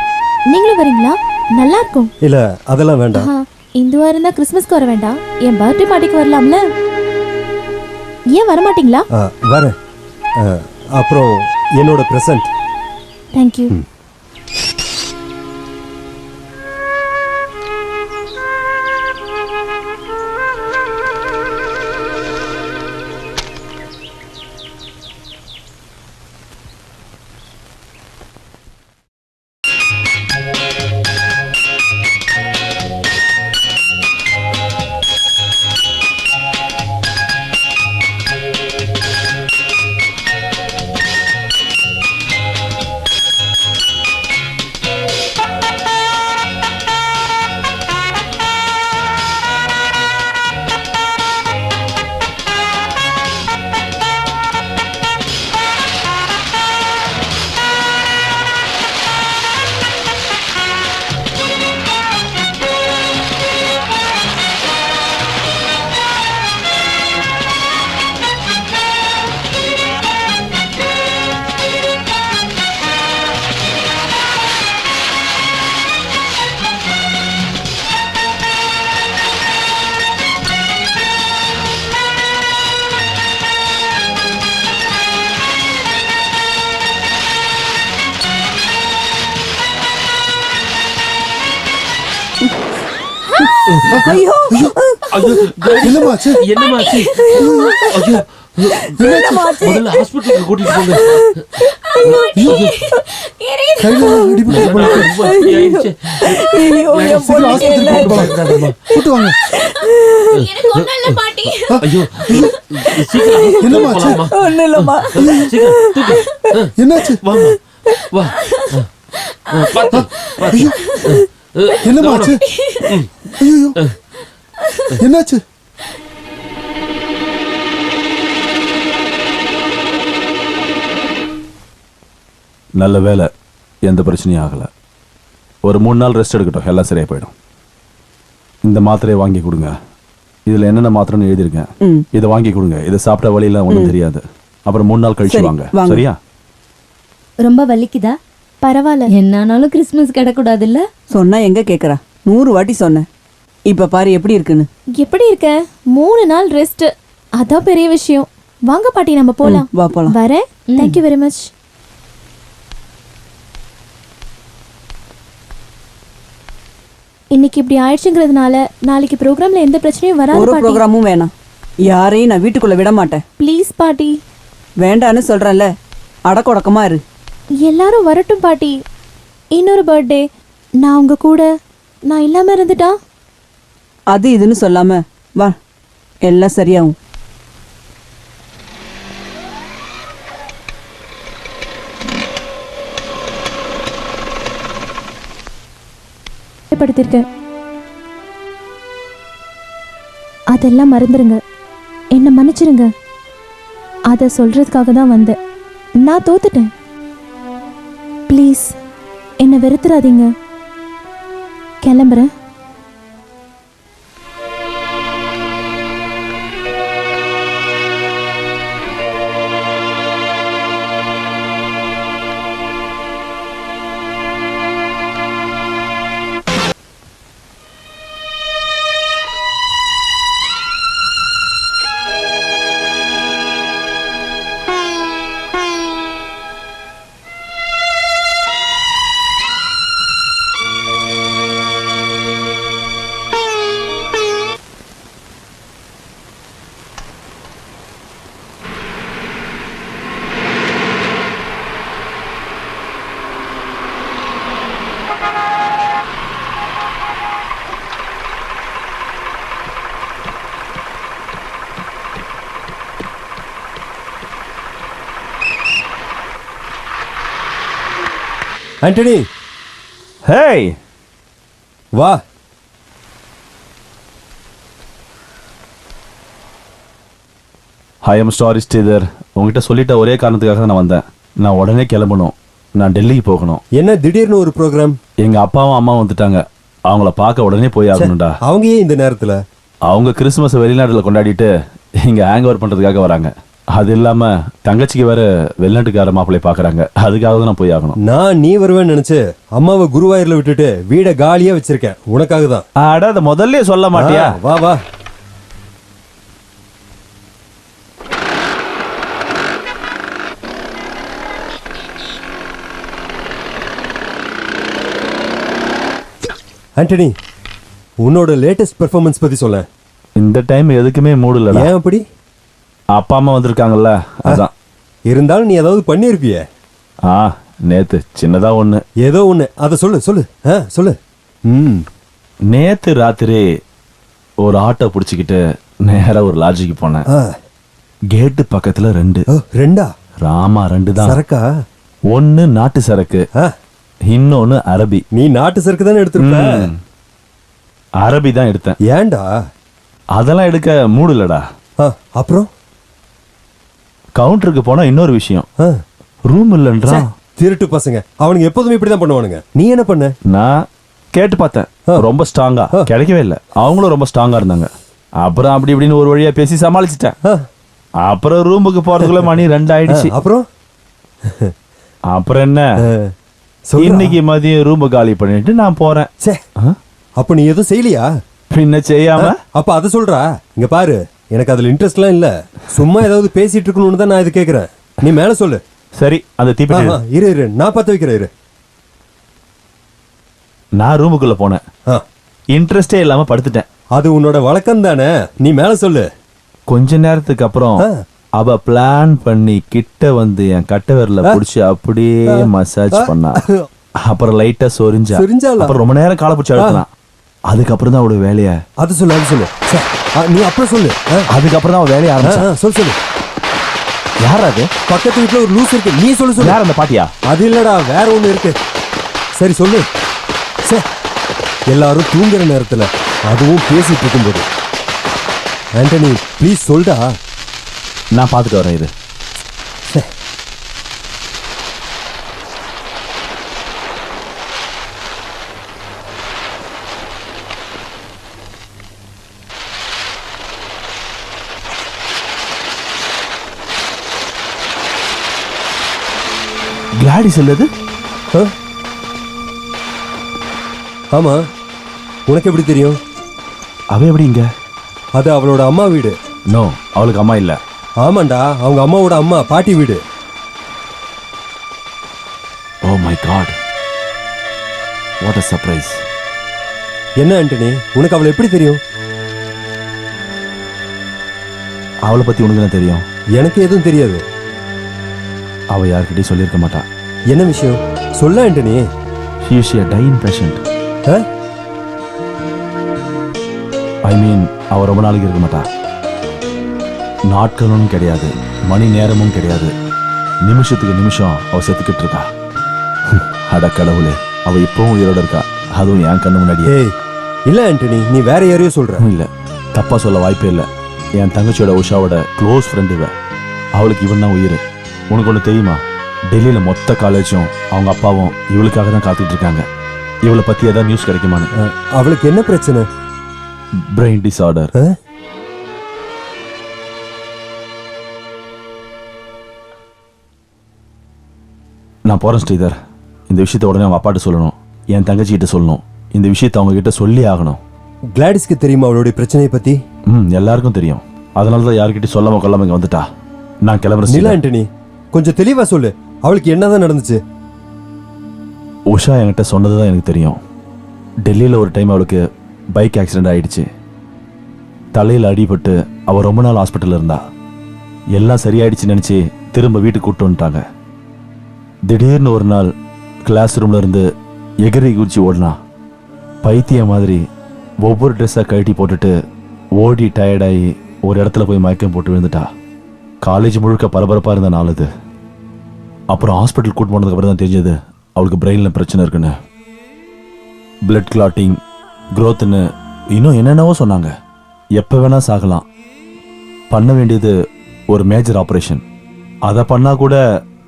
நீங்களும் வரீங்களா? நல்லா இருக்கும். இல்ல, அதெல்லாம் வேண்டாம். இந்துவா இருந்தா கிறிஸ்மஸ்க்கு வர வேண்டாம், என் பர்த்டே பார்ட்டிக்கு வரலாம்ல. ஏன் வர மாட்டீங்களா? வரேன். அப்புறம் என்னோட பிரசன்ட். தேங்க்யூ. ஐயோ, என்னமாச்சு? என்னமாச்சு? ஐயோ, முதல்ல ஹாஸ்பிட்டலுக்கு கூட்டிட்டு போங்க. கையில அடிபட்டு போல இருக்கு. ஐயோ, என் பொண்ணு கூட்டு வாங்க. ஐயோ, சீக்கிரம் என்னமாச்சு? ஒண்ணும் இல்லம்மா. சீக்கிரம் தூக்கு. என்னாச்சு? வாமா, வா. பாத்து, பாத்து. என்னமாச்சு? ஐயோ, என்னாச்சு? நல்ல வேலை, எந்த பிரச்சனையும் ஆகலை. ஒரு 3 நாள் ரெஸ்ட் எடுக்கட்டும், எல்லாம் சரியாக போயிடும். இந்த மாத்திரையை வாங்கி கொடுங்க. இதில் என்னென்ன மாத்திரைன்னு எழுதியிருக்கேன். இதை வாங்கி கொடுங்க. இதை சாப்பிட்ட வழியெல்லாம் ஒன்றும் தெரியாது. அப்புறம் 3 நாள் கழிச்சு வாங்க, சரியா? ரொம்ப வலிக்குதா? பரவாயில்ல. என்னானாலும் கிறிஸ்மஸ் கிடக்கூடாது இல்ல? சொன்னா எங்க கேக்குறா? 100 வாட்டி சொன்னேன். இப்ப பாரு எப்படி இருக்குன்னு. எப்படி இருக்க? 3 நாள் ரெஸ்ட், அதான் பெரிய விஷயம். வாங்க பாட்டி, நம்ம போலாம். வா போலாம். வரேன். Thank you very much. இன்னைக்கு இப்படி ஆயிடுச்சுங்கிறதுனால நாளைக்கு ப்ரோக்ராம்ல எந்த பிரச்சனையும் வராது ஒரு பாட்டி. ப்ரோக்ராமும் வேணாம். யாரையும் நான் வீட்டுக்குள்ள விட மாட்டேன். ப்ளீஸ் பாட்டி. வேண்டான்னு சொல்றேன்ல, அடக்கொடக்கமா இரு. எல்லாரும் வரட்டும் பாட்டி. இன்னொரு பர்த்டே நான் உங்க கூட நான் இல்லாம இருந்துட்டா? அது இதுன்னு சொல்லாம வா, எல்லாம் சரியாகும். படுத்திருக்கேன். அதெல்லாம் மறந்துருங்க, என்ன மன்னிச்சிருங்க. அதை சொல்றதுக்காக தான் வந்தேன். நான் தோத்துட்டேன். ப்ளீஸ் என்னை வெறுத்துறாதீங்க. கிளம்புறேன். ஆண்டனி ஹேய் வா. ஐ எம் சாரி ஸ்ரீதர், உங்ககிட்ட சொல்லிட்ட ஒரே காரணத்துக்காக நான் வந்தேன். நான் உடனே கிளம்பணும், நான் டெல்லிக்கு போகணும். என்ன திடீர்னு ஒரு ப்ரோக்ராம்? எங்க அப்பாவும் அம்மாவும் வந்துட்டாங்க, அவங்கள பார்க்க உடனே போய் ஆகணும்டா. அவங்க ஏன் இந்த நேரத்துல? அவங்க கிறிஸ்துமஸ் வெளிநாட்டில் கொண்டாடிட்டு இங்க ஹேங் ஓவர் பண்றதுக்காக வராங்க. அது இல்லாம தங்கச்சிக்கு வேற வெளிநாட்டுக்கார மாப்பிள்ளை பாக்குறாங்க, அதுக்காக தான் நான் போய் ஆகணும். நான் நீ வருவேன்னு நினைச்சு அம்மாவை குருவாயூர்ல விட்டுட்டு வீட காலியா வச்சிருக்கேன், உனக்காக தான். அட அதை முதல்ல சொல்ல மாட்டியா? வா வா. ஆண்டனி, உன்னோட லேட்டஸ்ட் பெர்ஃபார்மன்ஸ் பத்தி சொல்ல. இந்த டைம் எதுக்குமே மூடு இல்ல. ஏன் அப்படி? அப்பா அம்மா வந்திருக்காங்கல்ல, அதான். இருந்தாலும் நீ ஏதாவது பண்ணிருப்பிய? நேத்து சின்னதா ஒண்ணு. ஏதோ ஒண்ணு, அத சொல்லு சொல்லு. சொல்லு. நேத்து ராத்திரி ஒரு ஆட்டோ பிடிச்சிக்கிட்டு நேரா ஒரு லாட்ஜுக்கு போனேன். கேட்டு பக்கத்துல 2. ரெண்டா? ராமா 2 தான். சரக்கா? ஒன்னு நாட்டு சரக்கு, இன்னொன்னு அரபி. நீ நாட்டு சரக்கு தானே எடுத்திருப்ப? அரபி தான் எடுத்தேன். ஏன்டா? அதெல்லாம் எடுக்க மூடு இல்லடா. அப்புறம் கவுண்டருக்கு போனா இன்னொரு விஷயம், ரூம் இல்லன்றா. திருட்டு பசங்க, அவனுங்க எப்போதுமே இப்படிதான் பண்ணுவானுங்க. நீ என்ன பண்ண? நான் கேட்டு பார்த்தேன், ரொம்ப ஸ்ட்ராங்கா கிடைக்கவே இல்லை. அவங்களும் ரொம்ப ஸ்ட்ராங்கா இருந்தாங்க. அப்புறம் அப்படி இப்படின்னு ஒரு வழியா பேசி சமாளிச்சிட்டேன். அப்புறம் ரூமுக்கு போறதுக்குள்ள மணி 2 ஆயிடுச்சு. அப்புறம் என்ன, இன்னைக்கு மதியம் ரூம் காலி பண்ணிட்டு நான் போறேன். அப்ப நீ எதுவும் செய்யலையா? பின்ன செய்யாம? அப்ப அத சொல்றா. இங்க பாரு, எனக்கு அதுல இன்ட்ரெஸ்ட்லாம் இல்ல, சும்மா ஏதாவது பேசிட்டு இருக்கணும்னு தான் நான் இது கேக்குறேன். நீ மேல சொல்லு. சரி, அந்த தீப்பெட்டி இரு நான் பத்த வைக்கிறேன். இரு. நான் ரூமுக்குள்ள போனேன், இன்ட்ரெஸ்டே இல்லாம படுத்துட்டேன். அது உன்னோட வழக்கம் தானே, நீ மேல சொல்லு. கொஞ்ச நேரத்துக்கு அப்புறம் அவ பிளான் பண்ணி கிட்ட வந்து என் கட்ட விரல புடிச்சு அப்படியே மசாஜ் பண்ணா. அப்புறம் லைட்டா சொரிஞ்சா. அப்புறம் ரொம்ப நேரம் காலை பிடிச்சி அழுத்தினா. அதுக்கப்புறம் தான் அவளோட வேலைய. அது சொல்லு, அது சொல்லு. நீ அப்புறம் சொல்லு. அதுக்கப்புறம் தான் அவ வேலைய ஆரம்பிச்சா. சொல்லு. யார் அது? பக்கத்து வீட்டுல ஒரு லூஸ் இருக்கு, நீ சொல்லு. யார் அந்த பாட்டியா? அது இல்லடா, வேற ஒண்ணு இருக்கு. சரி சொல்லு. எல்லாரும் தூங்குற நேரத்துல, அதுவும் பேசிட்டு இருக்கும்போது. ஆண்டனி ப்ளீஸ் சொல்டா. நான் பார்த்துட்டு வரேன். இது கிளாடிஸ் இல்லது? ஆமா, உனக்கு எப்படி தெரியும்? அவ எப்படி இங்க? அது அவளோட அம்மா வீடு. நோ, அவளுக்கு அம்மா இல்ல. ஆமாண்டா, அவங்க அம்மாவோட அம்மா, பாட்டி வீடு. Oh my god, what a surprise. என்ன ஆண்டனி, உனக்கு அவளை எப்படி தெரியும்? அவளை பத்தி உனக்கு என்ன தெரியும்? எனக்கு எதுவும் தெரியாது. அவ யார்கிட்டயும் சொல்லியிருக்க மாட்டா. என்ன விஷயம் சொல்ல Antony? She is a dying patient. I mean, அவ ரொம்ப நாளைக்கு இருக்க மாட்டா. நாட்களும் கிடையாது, மணி நேரமும் கிடையாது, நிமிஷத்துக்கு நிமிஷம் அவ செத்துக்கிட்டு இருக்கா. அட கடவுளே, அவ இப்பவும் உயிரோட இருக்கா, அதுவும் என் கண்ணு முன்னாடியே. இல்ல ஆண்டனி, நீ வேற யாரையோ சொல்ற. இல்ல, தப்பா சொல்ல வாய்ப்பே இல்லை. என் தங்கச்சியோட உஷாவோட க்ளோஸ் ஃப்ரெண்ட் இவ. அவளுக்கு இவன் தான் உயிர். உனக்கு ஒன்று தெரியுமா, டெல்லியில மொத்த காலேஜும் அவங்க அப்பாவும் இவளுக்காக தான் காத்துட்டு இருக்காங்க. இவளை பத்தி ஏதாவது நியூஸ் கிடைக்குமான்னு. அவளுக்கு என்ன பிரச்சனை? Brain disorder. நான் போறேன் ஸ்ரீதர். இந்த விஷயத்தை உடனே அவங்க அப்பாட்ட சொல்லணும், என் தங்கச்சி கிட்ட சொல்லணும். இந்த விஷயத்தை அவங்க கிட்ட சொல்லி ஆகணும். கிளாடிஸ்க்கு தெரியுமா அவளுடைய பிரச்சனையை பத்தி? எல்லாருக்கும் தெரியும். அதனால தான் யார்கிட்டயும் சொல்லாம கொள்ளாம இங்க வந்துட்டா. நான் கிளம்புறேன். இல்ல ஆண்டனி, கொஞ்சம் தெளிவா சொல்லு. அவளுக்கு என்னதான் நடந்துச்சு? உஷா என்கிட்ட சொன்னதுதான் எனக்கு தெரியும். டெல்லியில ஒரு டைம் அவளுக்கு பைக் ஆக்சிடென்ட் ஆயிடுச்சு. தலையில் அடிபட்டு அவ ரொம்ப நாள் ஹாஸ்பிட்டல்ல இருந்தா. எல்லாம் சரியாயிடுச்சுன்னு நினைச்சு திரும்ப வீட்டுக்கு கூப்பிட்டு வந்துட்டாங்க. திடீர்னு ஒரு நாள் கிளாஸ் ரூம்ல இருந்து எகிரி குதிச்சு ஓடினா. பைத்திய மாதிரி ஒவ்வொரு ட்ரெஸ்ஸாக கழட்டி போட்டுட்டு ஓடி டயர்டாகி ஒரு இடத்துல போய் மயக்கம் போட்டு விழுந்துட்டா. காலேஜ் முழுக்க பரபரப்பாக இருந்த நாள் அது. அப்புறம் ஹாஸ்பிட்டல் கூட்டு போனதுக்கு அப்புறம் தான் தெரிஞ்சது அவளுக்கு பிரெயினில் பிரச்சனை இருக்குன்னு, பிளட் கிளாட்டிங், க்ரோத்துன்னு இன்னும் என்னென்னவோ சொன்னாங்க. எப்போ வேணா சாகலாம். பண்ண வேண்டியது ஒரு மேஜர் ஆப்ரேஷன். அதை பண்ணால் கூட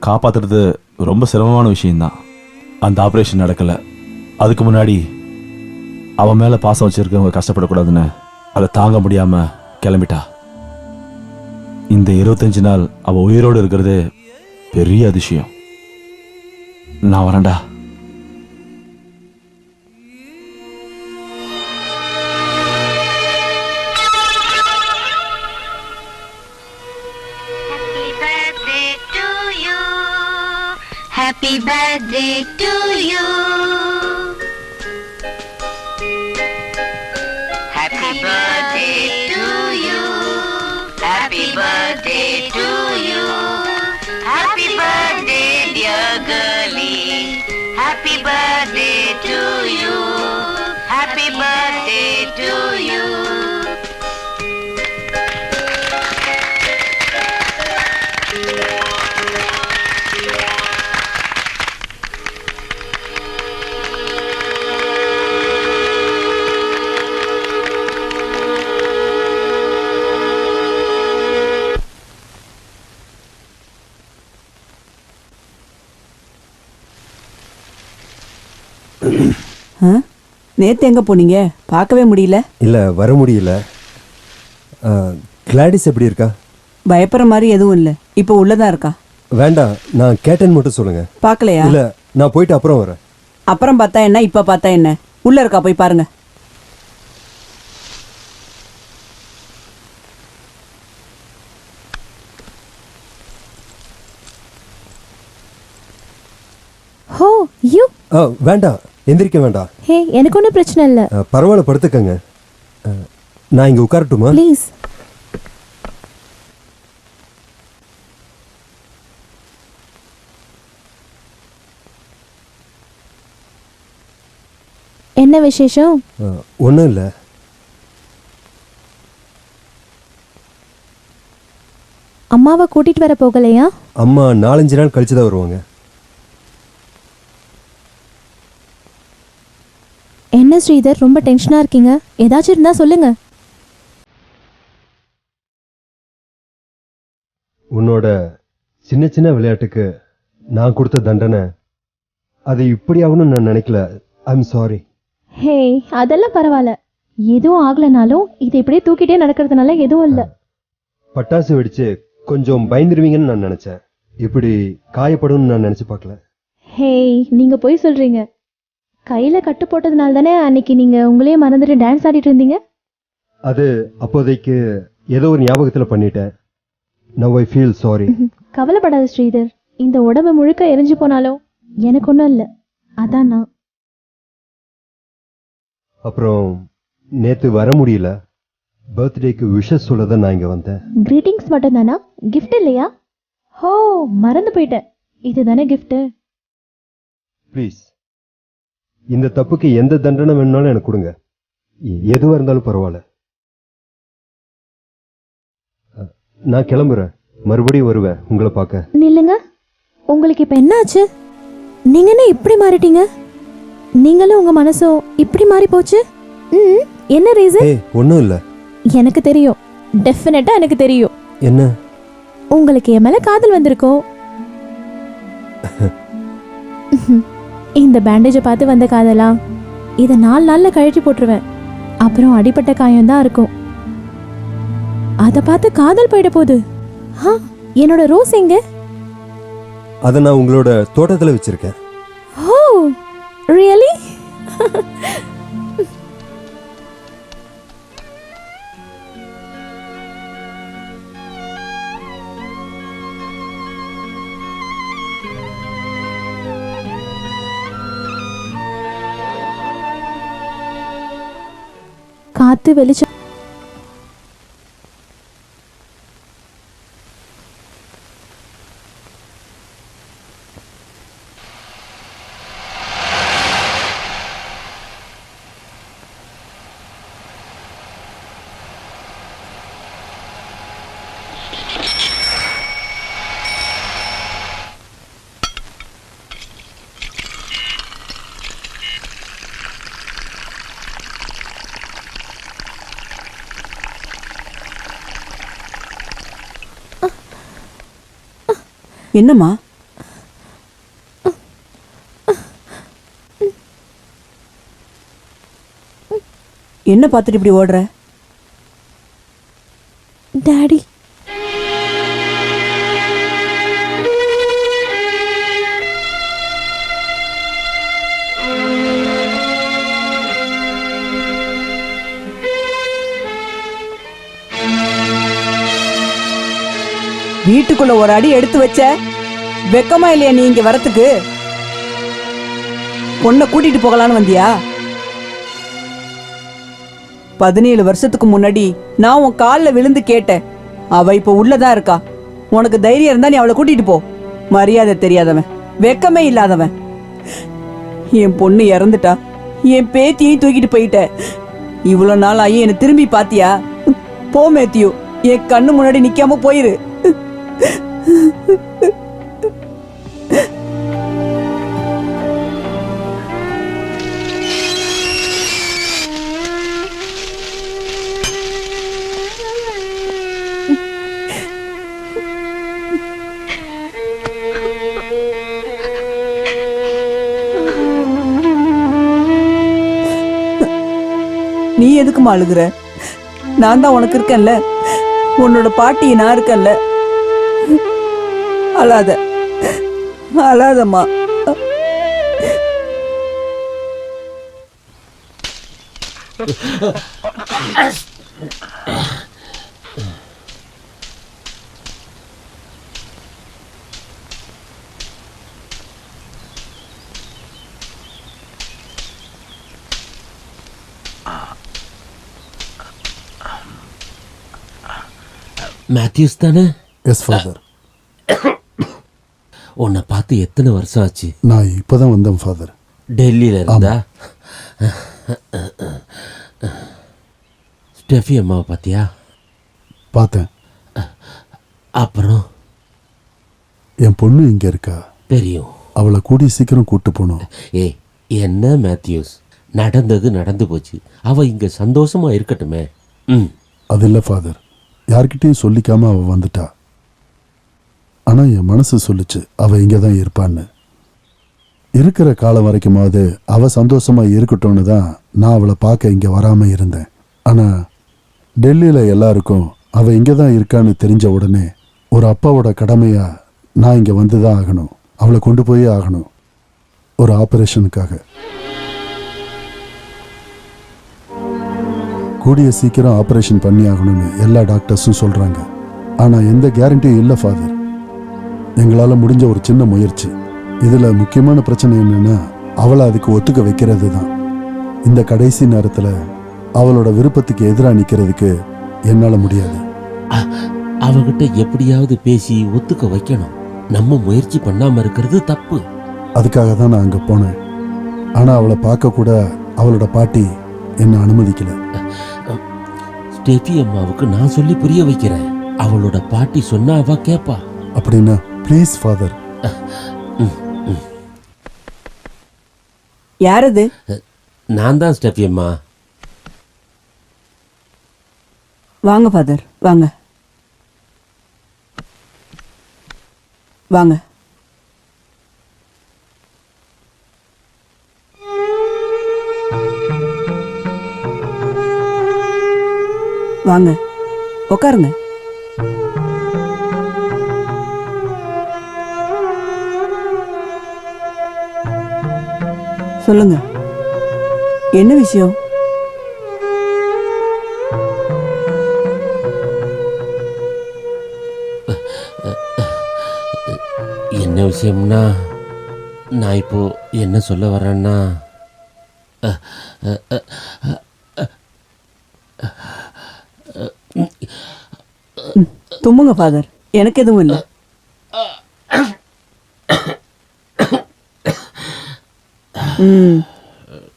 காப்பாற்றுறது ரொம்ப சிரமமான விஷயம்தான். அந்த ஆப்ரேஷன் நடக்கலை. அதுக்கு முன்னாடி அவன் மேலே பாசம் வச்சிருக்கவங்க கஷ்டப்படக்கூடாதுன்னு அதை தாங்க முடியாமல் கிளம்பிட்டா. இந்த 25 நாள் அவள் உயிரோடு இருக்கிறது பெரிய அதிசயம். நான் வரேன்டா. Happy birthday to you. Happy birthday to you. Happy birthday to you. Happy birthday dear girlie. Happy birthday to you. Happy birthday to you. நேத்து எங்க போனீங்க? பார்க்கவே முடியல. இல்லை, வர முடியல. கிளாடிஸ் எப்படி இருக்கா? பயப்படுற மாதிரி எதுவும் இல்லை. இப்போ உள்ளதா இருக்கா? வேண்டாம், நான் கேட்டேன்னு மட்டும் சொல்லுங்க. பார்க்கலையா? இல்லை, நான் போயிட்டு அப்புறம் வரேன். அப்புறம் பார்த்தா என்ன, இப்ப பார்த்தா என்ன? உள்ள இருக்கா, போய் பாருங்க. ஹோ யூ. வேண்டாம், எந்திரிக்க வேண்டாம். ஹே, எனக்கு ஒன்றும் பிரச்சனை இல்லை. பரவாயில்ல, படுத்துக்கங்க. நான் இங்கே உட்காரட்டுமா? ப்ளீஸ். என்ன விசேஷம்? ஒன்றும் இல்லை. அம்மாவை கூட்டிட்டு வர போகலையா? அம்மா 4-5 நாள் கழிச்சு தான் வருவாங்க. என்ன ஸ்ரீதர், ரொம்ப டென்ஷனா இருக்கீங்க? ஏதாச்சும் இருந்தா சொல்லுங்க. உன்னோட சின்ன சின்ன விளையாட்டுக்கு நான் கொடுத்த தண்டனை அது இப்படி ஆகணும்னு நான் நினைக்கல. I'm sorry. ஹே, அதெல்லாம் பரவாயில்ல. எதுவும் ஆகலனாலும் இதை இப்படியே தூக்கிட்டே நடக்கிறதுனால எதுவும் இல்லை. பட்டாசு வெடிச்சு கொஞ்சம் பயந்துருவீங்கன்னு நான் நினைச்சேன். இப்படி காயப்படும்னு நான் நினைச்சு பார்க்கல. ஹே, நீங்க போய் சொல்றீங்க. கையில கட்டு போட்டதுனால தானே அன்னைக்கு நீங்க உங்களையே மறந்துட்டு டான்ஸ் ஆடிட்டு இருந்தீங்க. அது அப்போதைக்கு ஏதோ ஒரு ஞாபகத்தில் பண்ணிட்டேன். Now I feel sorry. கவலைப்படாத ஸ்ரீதர், இந்த உடம்பு முழுக்க எரிஞ்சு போனாலும் எனக்கு ஒன்றும் இல்லை. அதான் நான். அப்புறம் நேத்து வர முடியல. பர்த்டேக்கு விஷஸ் சொல்ல தான் நான் இங்கே வந்தேன். கிரீட்டிங்ஸ் மட்டும் தானா? கிஃப்ட் இல்லையா? ஹோ, மறந்து போயிட்டேன். இதுதானே கிஃப்ட். ப்ளீஸ், இந்த தப்புக்கு எந்த தண்டனை வேணும்னாலும் எனக்கு கொடுங்க. எதுவாக இருந்தாலும் பரவாயில்ல. நான் கிளம்புறேன். மறுபடியும் வருவேன் உங்களை பார்க்க. நில்லுங்க, உங்களுக்கு இப்ப என்ன ஆச்சு? நீங்க என்ன இப்படி மாறிட்டீங்க? நீங்களும் உங்க மனசும் இப்படி மாறி போச்சு. என்ன ரீசன்? ஒன்றும் இல்லை. எனக்கு தெரியும், டெஃபினட்டா எனக்கு தெரியும். என்ன? உங்களுக்கு என் மேல காதல் வந்திருக்கோம். இந்த பேண்டேஜை பார்த்து வந்த காதலா? இதை 4 நாள்ல கழட்டி போட்டுருவேன். அப்புறம் அடிப்பட்ட காயம் தான் இருக்கும். அதை பார்த்து காதல் போயிட போகுது. என்னோட ரோஸ் எங்க? அதை நான் உங்களோட தோட்டத்தில் வச்சிருக்கேன். ஓ, ரியலி? காத்து வெளிச்சம். என்னம்மா? என்ன பார்த்துட்டு இப்படி ஓடுற? டாடி. வீட்டுக்குள்ள ஒரு அடி எடுத்து வச்ச வெக்கமா இல்லையா நீ இங்க வரத்துக்கு? பொண்ணை கூட்டிட்டு போகலான்னு வந்தியா? 17 வருஷத்துக்கு முன்னாடி நான் உன் காலில் விழுந்து கேட்டேன். அவ இப்ப உள்ளதான் இருக்கா. உனக்கு தைரியம் இருந்தா நீ அவளை கூட்டிட்டு போ. மரியாதை தெரியாதவன், வெக்கமே இல்லாதவன். என் பொண்ணு இறந்துட்டா, என் பேத்தியையும் தூக்கிட்டு போயிட்ட. இவ்வளவு நாள் ஆகி என்னை திரும்பி பாத்தியா? போ மேத்யூ, என் கண்ணு முன்னாடி நிக்காம போயிரு. நீ எதுக்குமா அழுகுற? நான் தான் உனக்கு இருக்கேன்ல, உன்னோட பாட்டி நான் இருக்கேன்ல. அழாத, அழாதம்மா. மேத்யூஸ் தானே? Yes father. உன்னை பார்த்து எத்தனை வருஷம் ஆச்சு? நான் இப்போதான் வந்தேன் ஃபாதர். டெல்லியில இருந்தா? ஸ்டெஃபி அம்மாவை பார்த்தியா? பார்த்தேன். அப்புறம் என் பொண்ணு இங்கே இருக்கா. தெரியும். அவளை கூடி சீக்கிரம் கூட்டு போகணும். ஏய், என்ன மேத்யூஸ், நடந்தது நடந்து போச்சு. அவ இங்க சந்தோஷமா இருக்கட்டுமே. அது இல்லை ஃபாதர், யார்கிட்டையும் சொல்லிக்காம அவள் வந்துட்டா. ஆனால் என் மனசு சொல்லிச்சு அவள் இங்கே தான் இருப்பான்னு. இருக்கிற காலம் வரைக்குமாவது அவள் சந்தோஷமாக இருக்கட்டும்னு தான் நான் அவளை பார்க்க இங்கே வராமல் இருந்தேன். ஆனால் டெல்லியில் எல்லாருக்கும் அவள் இங்கே தான் இருக்கான்னு தெரிஞ்ச உடனே ஒரு அப்பாவோட கடமையாக நான் இங்கே வந்து தான் ஆகணும். அவளை கொண்டு போயே ஆகணும், ஒரு ஆப்ரேஷனுக்காக. கூடிய சீக்கிரம் ஆப்ரேஷன் பண்ணி ஆகணும்னு எல்லா டாக்டர்ஸும் சொல்கிறாங்க. ஆனால் எந்த கேரண்டியும் இல்லை ஃபாதர். எங்களால் முடிஞ்ச ஒரு சின்ன முயற்சி. இதில் முக்கியமான பிரச்சனை என்னென்னா அவளை அதுக்கு ஒத்துக்க வைக்கிறது தான். இந்த கடைசி நேரத்தில் அவளோட விருப்பத்துக்கு எதிராக நிற்கிறதுக்கு என்னால் முடியாது. அவகிட்ட எப்படியாவது பேசி ஒத்துக்க வைக்கணும். நம்ம முயற்சி பண்ணாமல் இருக்கிறது தப்பு. அதுக்காக தான் நான் அங்கே போனேன். ஆனால் அவளை பார்க்க கூட அவளோட பாட்டி என்னை அனுமதிக்கல. ஸ்டெஃபி அம்மாவுக்கு நான் சொல்லி புரிய வைக்கிறேன். அவளோட பாட்டி சொன்னா அவ கேப்பா. அப்படின்னா ப்ளீஸ் ஃபாதர். யாரது? நான் தான் ஸ்டெஃபி அம்மா. வாங்க ஃபாதர், வாங்க வாங்க. வாங்க உட்காருங்க. சொல்லுங்க, என்ன விஷயம்? என்ன விஷயம்னா, நான் இப்போ என்ன சொல்ல வரேன்னா, தும்முங்க ஃபாதர், எனக்கு எதுவும் இல்லை.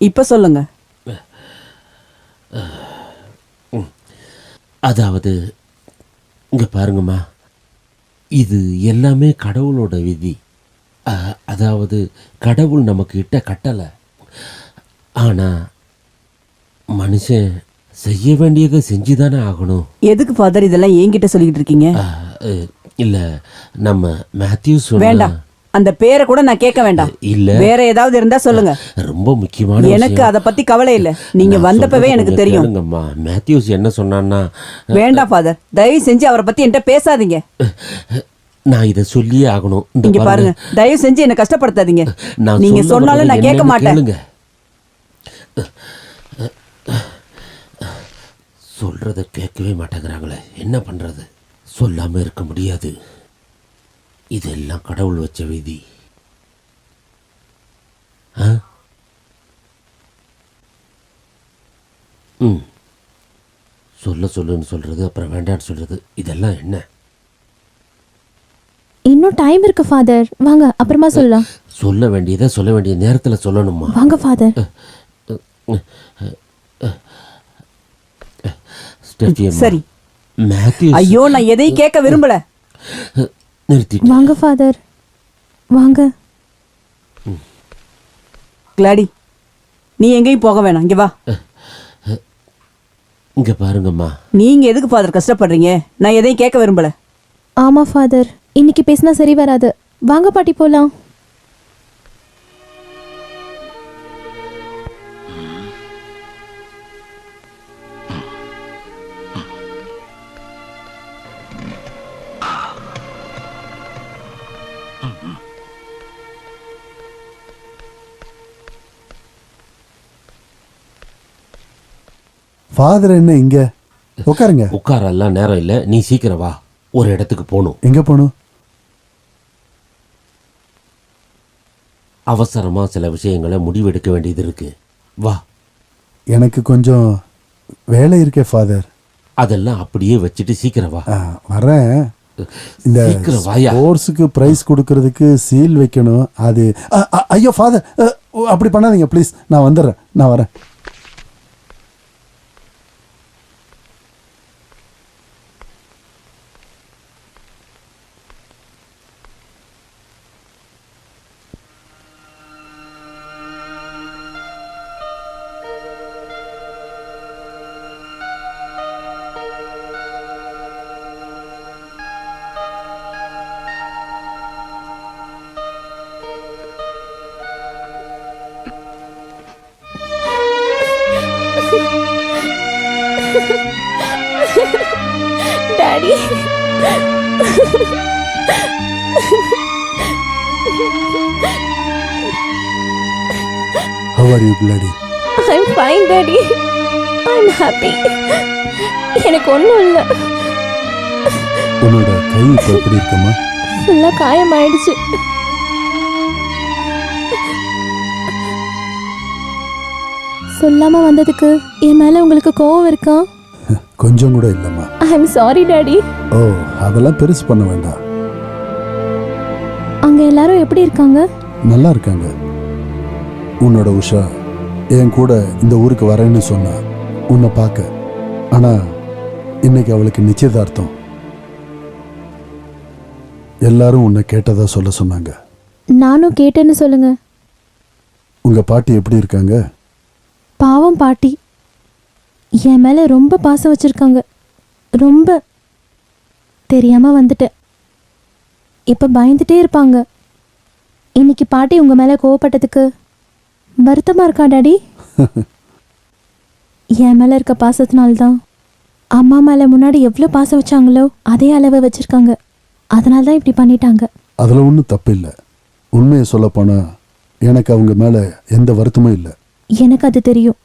இப்ப சொல்லுங்க. அதாவது இங்க பாருங்கம்மா, இது எல்லாமே கடவுளோட விதி. அதாவது கடவுள் நமக்கு இட்ட கட்டளை. ஆனா மனுஷன் செய்ய வேண்டியதை செஞ்சுதானே ஆகணும். எதுக்கு ஃபாதர் இதெல்லாம் என்கிட்ட சொல்லிக்கிட்டு இருக்கீங்க? இல்ல நம்ம மேத்யூஸ் வேண்டாம், அந்த பேரை கூட நான் கேட்க வேண்டாம். இல்ல வேற ஏதாவது இருந்தா சொல்லுங்க. ரொம்ப முக்கியமான எனக்கு விஷயம். அத பத்தி கவலை இல்ல. நீங்க நான் வந்தப்பவே சொல்றத எனக்கு கொஞ்சம் தெரியும். கேளுங்கம்மா. மேத்யூஸ் என்ன சொன்னான்னா, வேண்டாம் ஃபாதர், தயவு செஞ்சு அவரை பத்தி என்கிட்ட பேசாதீங்க. நான் இதை சொல்லியே ஆகணும். இந்த இங்க பாருங்க, தயவு செஞ்சு என்ன கஷ்டப்படுத்தாதீங்க. நான் நீங்க சொல்ல சொன்னாலும் வர்றது நான் கேட்க என்னன்னு மாட்டேன். கேளுங்க. சொல்றத கேட்கவே மாட்டேங்கிறாங்களே, என்ன பண்றது? சொல்லாம இருக்க முடியாது. இதெல்லாம் கடவுள் வச்ச விதி. சொல்லுன்னு சொல்றது, அப்புறம் வேண்டான்னு சொல்றது, இதெல்லாம் என்ன? இன்னும் டைம் இருக்கு ஃபாதர், வாங்க அப்புறமா சொல்லலாம். சொல்ல வேண்டியதை சொல்ல வேண்டிய நேரத்தில் சொல்லணுமா? வாங்க ஃபாதர். சரி. மேத்யூ, ஐயோ, நான் எதையும் கேட்க விரும்பல. நிறுத்தி. வாங்க ஃபாதர், வாங்க. கிளாடி, நீ எங்கேயும் போக வேணாம், இங்க வா. இங்க பாருங்கம்மா. நீங்க எதுக்கு ஃபாதர் கஷ்டப்படுறீங்க? நான் எதையும் கேட்க விரும்பல. ஆமா ஃபாதர், இன்னைக்கு பேசினா சரி வராது. வாங்க பாட்டி போலாம். ஃபாதர் என்ன இங்க? உட்காருங்க. உட்காரெல்லாம் நேரம் இல்லை, நீ சீக்கிரம் வா. ஒரு இடத்துக்கு போகணும். எங்க போகணும்? அவசரமா சில விஷயங்களை முடிவெடுக்க வேண்டியது இருக்கு. வா. எனக்கு கொஞ்சம் வேலை இருக்கே ஃபாதர். அதெல்லாம் அப்படியே வச்சுட்டு சீக்கிரம் வா. வரேன். இந்த சீக்கிரம் வாயா. ஸ்போர்ட்ஸுக்கு பிரைஸ் கொடுக்கறதுக்கு சீல் வைக்கணும். அது ஐயோ ஃபாதர், அப்படி பண்ணாதீங்க ப்ளீஸ். நான் வந்துடுறேன், நான் வரேன். Daddy, How are you, Glady? I'm fine daddy. I'm happy. எனக்கு ஒன்றும் இல்லை. உன்னோட கை இப்போ எப்படி இருக்குமா? ஃபுல்லாக காயமாயிடுச்சு. சொல்லாம வந்ததுக்கு என் மேல உங்களுக்கு கோவம் இருக்கா? கொஞ்சம் கூட இல்லைம்மா. I'm sorry daddy. ஓ, அதெல்லாம் பெருசு பண்ண வேண்டாம். அங்க எல்லாரும் எப்படி இருக்காங்க? நல்லா இருக்காங்க. உன்னோட உஷா என் கூட இந்த ஊருக்கு வரேன்னு சொன்னா உன்னை பார்க்க. ஆனா இன்னைக்கு அவளுக்கு நிச்சயதார்த்தம். எல்லாரும் உன்னை கேட்டதா சொல்ல சொன்னாங்க. நானும் கேட்டேன்னு சொல்லுங்க. உங்க பாட்டி எப்படி இருக்காங்க? பாவம் பாட்டி, என் மேல ரொம்ப பாசம் வச்சிருக்காங்க. ரொம்ப. தெரியாம வந்துட்டேன். இப்ப பயந்துட்டே இருப்பாங்க. இன்னைக்கு பாட்டி உங்க மேல கோவப்பட்டதுக்கு வருத்தமா இருக்கா டாடி? என் மேல இருக்க பாசத்தினால்தான் அம்மா மேல முன்னாடி எவ்வளவு பாசம் வச்சாங்களோ அதே அளவு வச்சிருக்காங்க. அதனால்தான் இப்படி பண்ணிட்டாங்க. அதுல ஒன்றும் தப்பு இல்லை. உண்மையை சொல்ல போனா எனக்கு அவங்க மேல எந்த வருத்தமும் இல்லை. எனக்கு அது தெரியும்.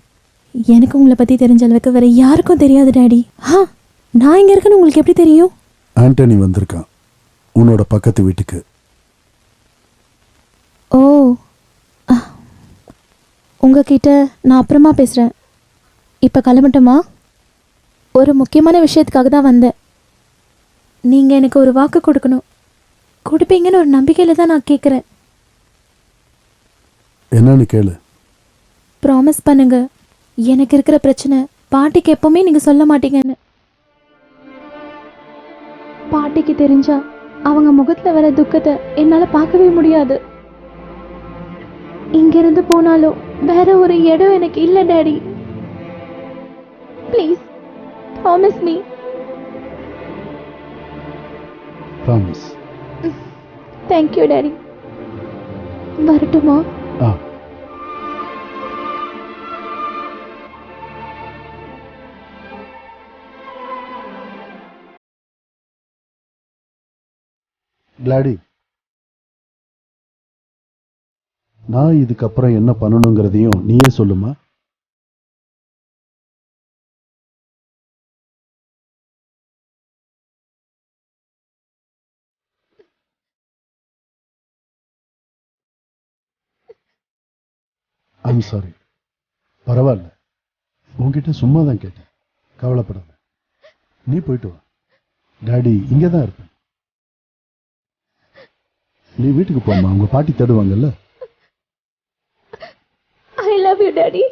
எனக்கு உங்களை பத்தி தெரிஞ்ச அளவுக்கு வேற யாருக்கும் தெரியாது டாடி. நான் இங்க இருக்கேன்னு உங்களுக்கு எப்படி தெரியும்? ஆண்டனி வந்திருக்கான் உன்னோட பக்கத்து வீட்டுக்கு. ஓ, உங்ககிட்ட நான் அப்புறமா பேசுறேன். இப்ப கிளம்பட்டுமா? ஒரு முக்கியமான விஷயத்துக்காக தான் வந்தேன். நீங்க எனக்கு ஒரு வாக்கு கொடுக்கணும். கொடுப்பீங்கன்னு ஒரு நம்பிக்கையில தான் நான் கேட்குறேன். என்னன்னு கேளு. ப்ராமிஸ் பண்ணுங்க, எனக்கு இருக்கிற பிரச்சனை பாட்டிக்கு எப்பவுமே நீங்க சொல்ல மாட்டீங்கன்னு. பாட்டிக்கு தெரிஞ்சா அவங்க முகத்துல வர துக்கத்தை என்னால பார்க்கவே முடியாது. இங்கிருந்து போனாலும் வேற ஒரு இடம் எனக்கு இல்ல daddy. Please promise me. Promise. Thank you daddy. வரட்டுமா? ஆ. கிளாடி, நான் இதுக்கப்புறம் என்ன பண்ணணுங்கிறதையும் நீயே சொல்லுமா. I'm sorry. பரவாயில்ல, உன்கிட்ட சும்மா தான் கேட்டேன். கவலைப்படாத, நீ போயிட்டு வா. டாடி இங்கே தான் இருப்பேன். நீ வீட்டுக்கு போமா, உங்க பாட்டி தேடுவாங்கல்ல. I love you, Daddy.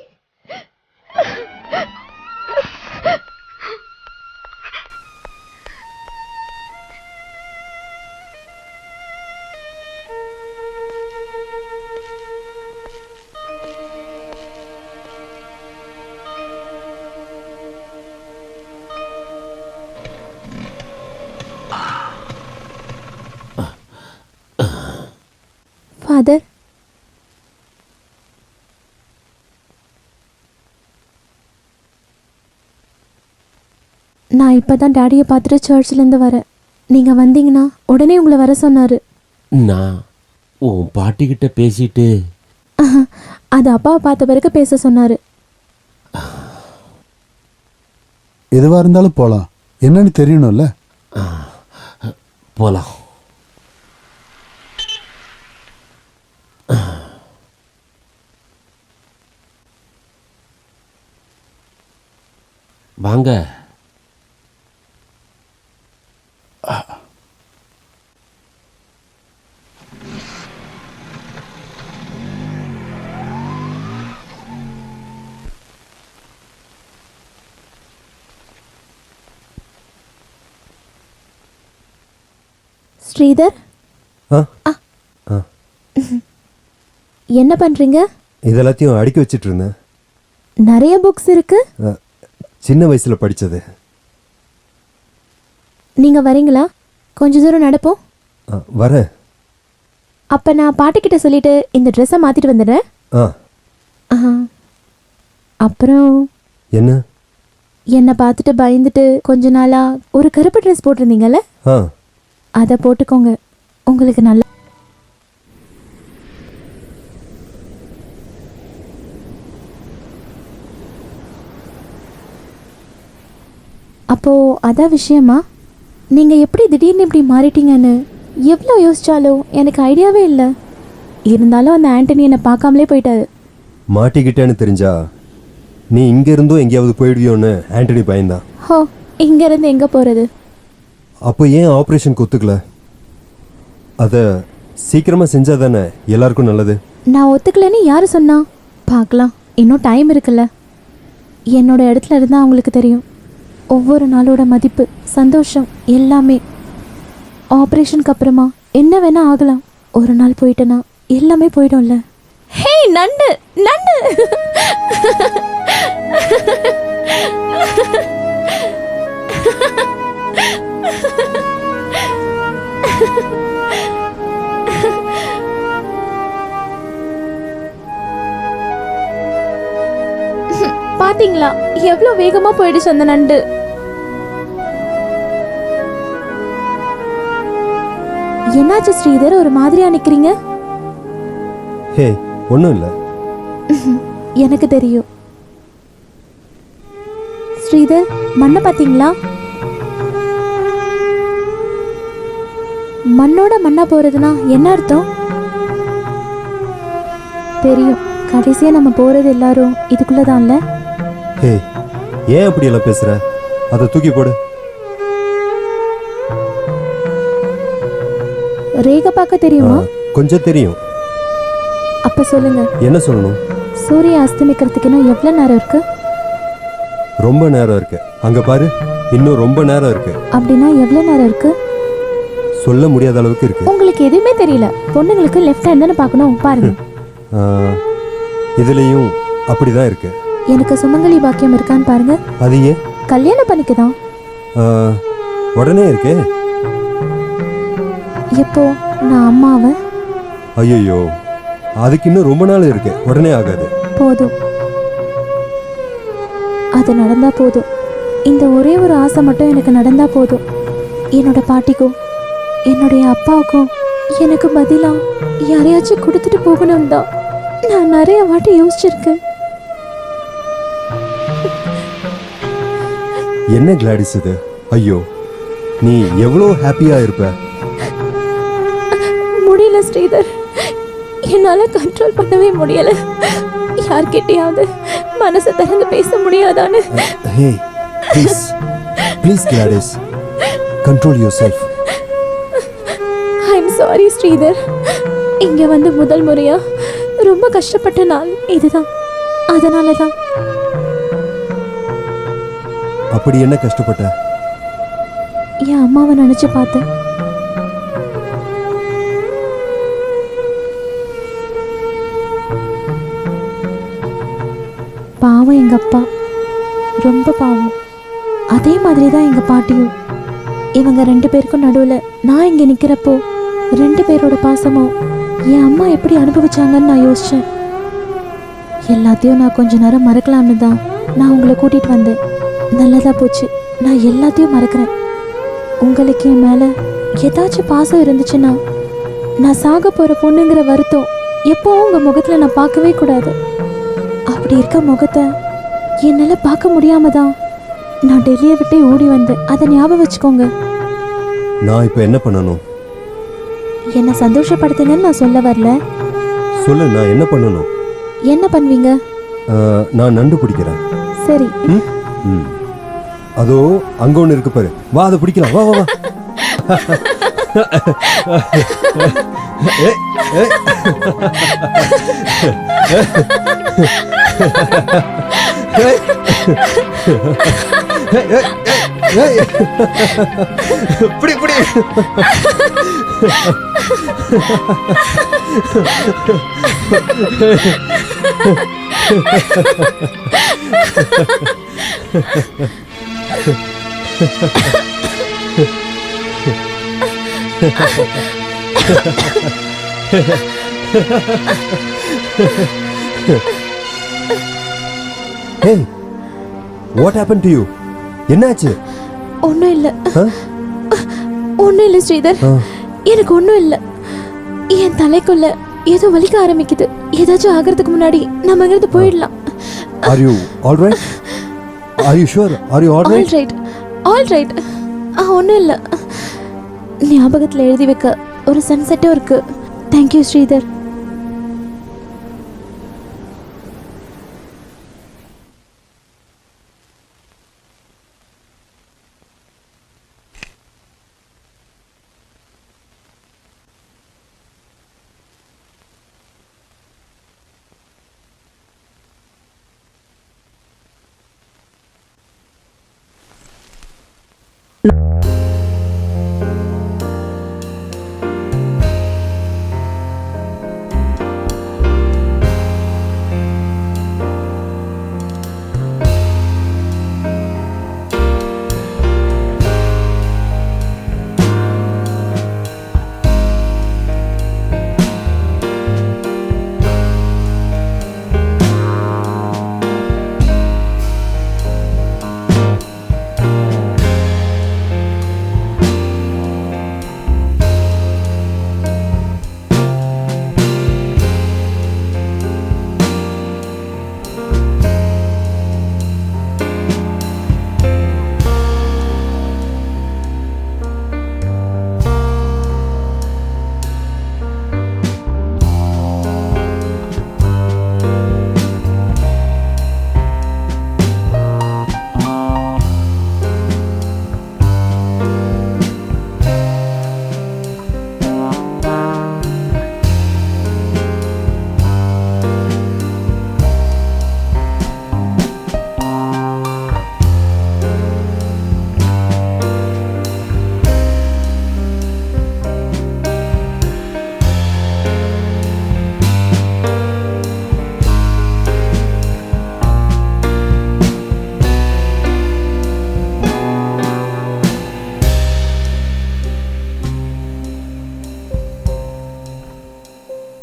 Father. நான் இப்பதான் டாடியை பார்த்துட்டு சர்ச்சிலேருந்து வரேன். நீங்கள் வந்தீங்கன்னா உடனே உங்களை வர சொன்னார். நான் உன் பாட்டிக்கிட்ட பேசிட்டு அது அப்பாவை பார்த்த பிறகு பேச சொன்னார். எதுவாக இருந்தாலும் போகலாம், என்னன்னு தெரியணும்ல. போகலாம். வாங்க. ஸ்ரீதர், என்ன பண்றீங்க? இதெல்லாத்தையும் அடுக்கி வச்சிட்டு இருந்தேன். நிறைய புக்ஸ் இருக்கு. சின்ன வயசுல படிச்சது. நீங்க வரீங்களா? கொஞ்ச தூரம் நடப்போம். வரேன். அப்ப நான் பாட்டிக்கிட்ட சொல்லிட்டு இந்த ட்ரெஸ்ஸை மாத்திட்டு வந்துடுறேன். அப்புறம் என்ன? என்னை பார்த்துட்டு பயந்துட்டு கொஞ்ச நாளா ஒரு கருப்பு ட்ரெஸ் போட்டிருந்தீங்கல்ல, அதை போட்டுக்கோங்க, உங்களுக்கு நல்லா. அப்போ அதான் விஷயமா? நீங்க எப்படி திடீர்னு இப்படி மாறிட்டீங்கன்னு எவ்வளோ யோசிச்சாலும் எனக்கு ஐடியாவே இல்லை. இருந்தாலும் அந்த ஆண்டனி என்னை பார்க்காமலே போயிட்டாரு. மாட்டிக்கிட்டேன்னு தெரிஞ்சா நீ இங்க இருந்தும் எங்கேயாவது போயிடுவியோன்னு ஆண்டனி பயந்தான். ஹோ, இங்க இருந்து எங்க போறது? அப்போ ஏன் ஆப்ரேஷனுக்கு ஒத்துக்கல? அதை சீக்கிரமா செஞ்சா தானே எல்லாருக்கும் நல்லது. நான் ஒத்துக்கலன்னு யாரு சொன்னா? பார்க்கலாம், இன்னும் டைம் இருக்குல்ல. என்னோட இடத்துல இருந்தால் அவங்களுக்கு தெரியும் ஒவ்வொரு நாளோட மதிப்பு, சந்தோஷம் எல்லாமே. ஆப்ரேஷனுக்கு அப்புறமா என்ன வேணா ஆகலாம். ஒரு நாள் போயிட்டேன்னா எல்லாமே போயிடும்ல. ஹே நண்டு நண்டு. பாத்தீங்களா எவ்வளவு வேகமா போயிடுச்சு அந்த நண்டு. என்னாச்சு ஸ்ரீதர், ஒரு மாதிரியா நிக்கிறீங்க? ஹே, ஒண்ணும் இல்ல. எனக்கு தெரியும். ஸ்ரீதர், மண்ணை பாத்தீங்களா? மண்ணோட மண்ணா போறதுன்னா என்ன அர்த்தம்? தெரியும், கடைசியா நம்ம போறது எல்லாரும் இதுக்குள்ளதான்ல. ஹே, ஏன் அப்படி எல்லாம் பேசுற? அதை தூக்கி போடு. ரேகை பார்க்க தெரியுமா? கொஞ்சம் தெரியும். அப்ப சொல்லுங்க, என்ன சொல்லணும்? சூரிய அஸ்தமிக்கிறதுக்கு இன்னும் எவ்வளவு நேரம் இருக்கு? ரொம்ப நேரம் இருக்கு. அங்க பாரு, இன்னும் ரொம்ப நேரம் இருக்கு. அப்படின்னா எவ்வளவு நேரம் இருக்கு? சொல்ல முடியாத அளவுக்கு இருக்கு. உங்களுக்கு எதுவுமே தெரியல. பொண்ணுங்களுக்கு லெஃப்ட் ஹேண்ட் தானே பார்க்கணும், பாருங்க. இதுலயும் அப்படிதான் இருக்கு. எனக்கு சுமங்கலி பாக்கியம் இருக்கான்னு பாருங்க. அது ஏன்? கல்யாணம் பண்ணிக்கதான். உடனே இருக்கே. எப்போ நான் அம்மாவை? ஐயோ, அதுக்கு இன்னும் ரொம்ப நாள் இருக்கு, உடனே ஆகாது. போதும், அது நடந்தா போதும். இந்த ஒரே ஒரு ஆசை மட்டும் எனக்கு நடந்தா போதும். என்னோட பாட்டிக்கும் என்னுடைய அப்பாவுக்கும் எனக்கு பதிலா யாரையாச்சும் கொடுத்துட்டு போகணும் தான் நான் நிறைய வாட்டி யோசிச்சிருக்கேன். என்ன கிளாடிஸ் இது? ஐயோ, நீ எவ்வளோ ஹாப்பியா இருப்ப. முடியல ஸ்ரீதர், என்னால கண்ட்ரோல் பண்ணவே முடியல. யார்கிட்டயாவது மனசை திறந்து பேச முடியாதான்னு. Hey please please Gladys, control yourself. I am sorry Sridhar. இங்க வந்து முதல் முறையா ரொம்ப கஷ்டப்பட்ட நாள் இதுதான். அதனால தான். அப்படி என்ன கஷ்டப்பட்ட? என் அம்மாவை நினைச்சு பார்த்தேன். பாவம் எங்க அப்பா, ரொம்ப பாவம். அதே மாதிரி தான் எங்க பாட்டியும். இவங்க 2 பேருக்கும் நடுவில் நான் இங்கே நிற்கிறப்போ 2 பேரோட பாசமும் என் அம்மா எப்படி அனுபவிச்சாங்கன்னு நான் யோசித்தேன். எல்லாத்தையும் நான் கொஞ்ச நேரம் மறக்கலாம்னு தான் நான் உங்களை கூட்டிகிட்டு வந்தேன். நல்லதாக போச்சு, நான் எல்லாத்தையும் மறக்கிறேன். உங்களுக்கு என் மேலே ஏதாச்சும் பாசம் இருந்துச்சுன்னா நான் சாக போகிற பொண்ணுங்கிற வருத்தம் எப்போவும் உங்கள் முகத்தில் நான் பார்க்கவே கூடாது. அப்படி இருக்க முகத்தை என்னால் பார்க்க முடியாம தான் நான் டெல்லியை விட்டே ஓடி வந்தேன். அதை ஞாபகம் வச்சுக்கோங்க. நான் இப்போ என்ன பண்ணணும்? என்னை சந்தோஷப்படுத்துங்கன்னு நான் சொல்ல வரல. சொல்லு, நான் என்ன பண்ணணும்? என்ன பண்ணுவீங்க? நான் நண்டு பிடிக்கிறேன். சரி. அதோ அங்க ஒன்று இருக்கு பாரு, வா அதை பிடிக்கலாம். வா வா வா. பிடி பிடி. Hey, what happened to you? என்னாச்சு? ஒன்றும் இல்லை, ஒன்றும் இல்லை ஸ்ரீதர். எனக்கு ஒன்றும் இல்லை. என் தலைக்குள்ள ஏதோ வலிக்க ஆரம்பிக்குது. ஏதாச்சும் ஆகிறதுக்கு முன்னாடி நம்ம இங்கிருந்து போயிடலாம். Are you all right? Are you sure? Are you all right? All right. All right. ஒன்றும் இல்லை. ஞாபகத்தில் எழுதி வைக்க ஒரு சன்செட்டும் இருக்கு. தேங்க்யூ ஸ்ரீதர்.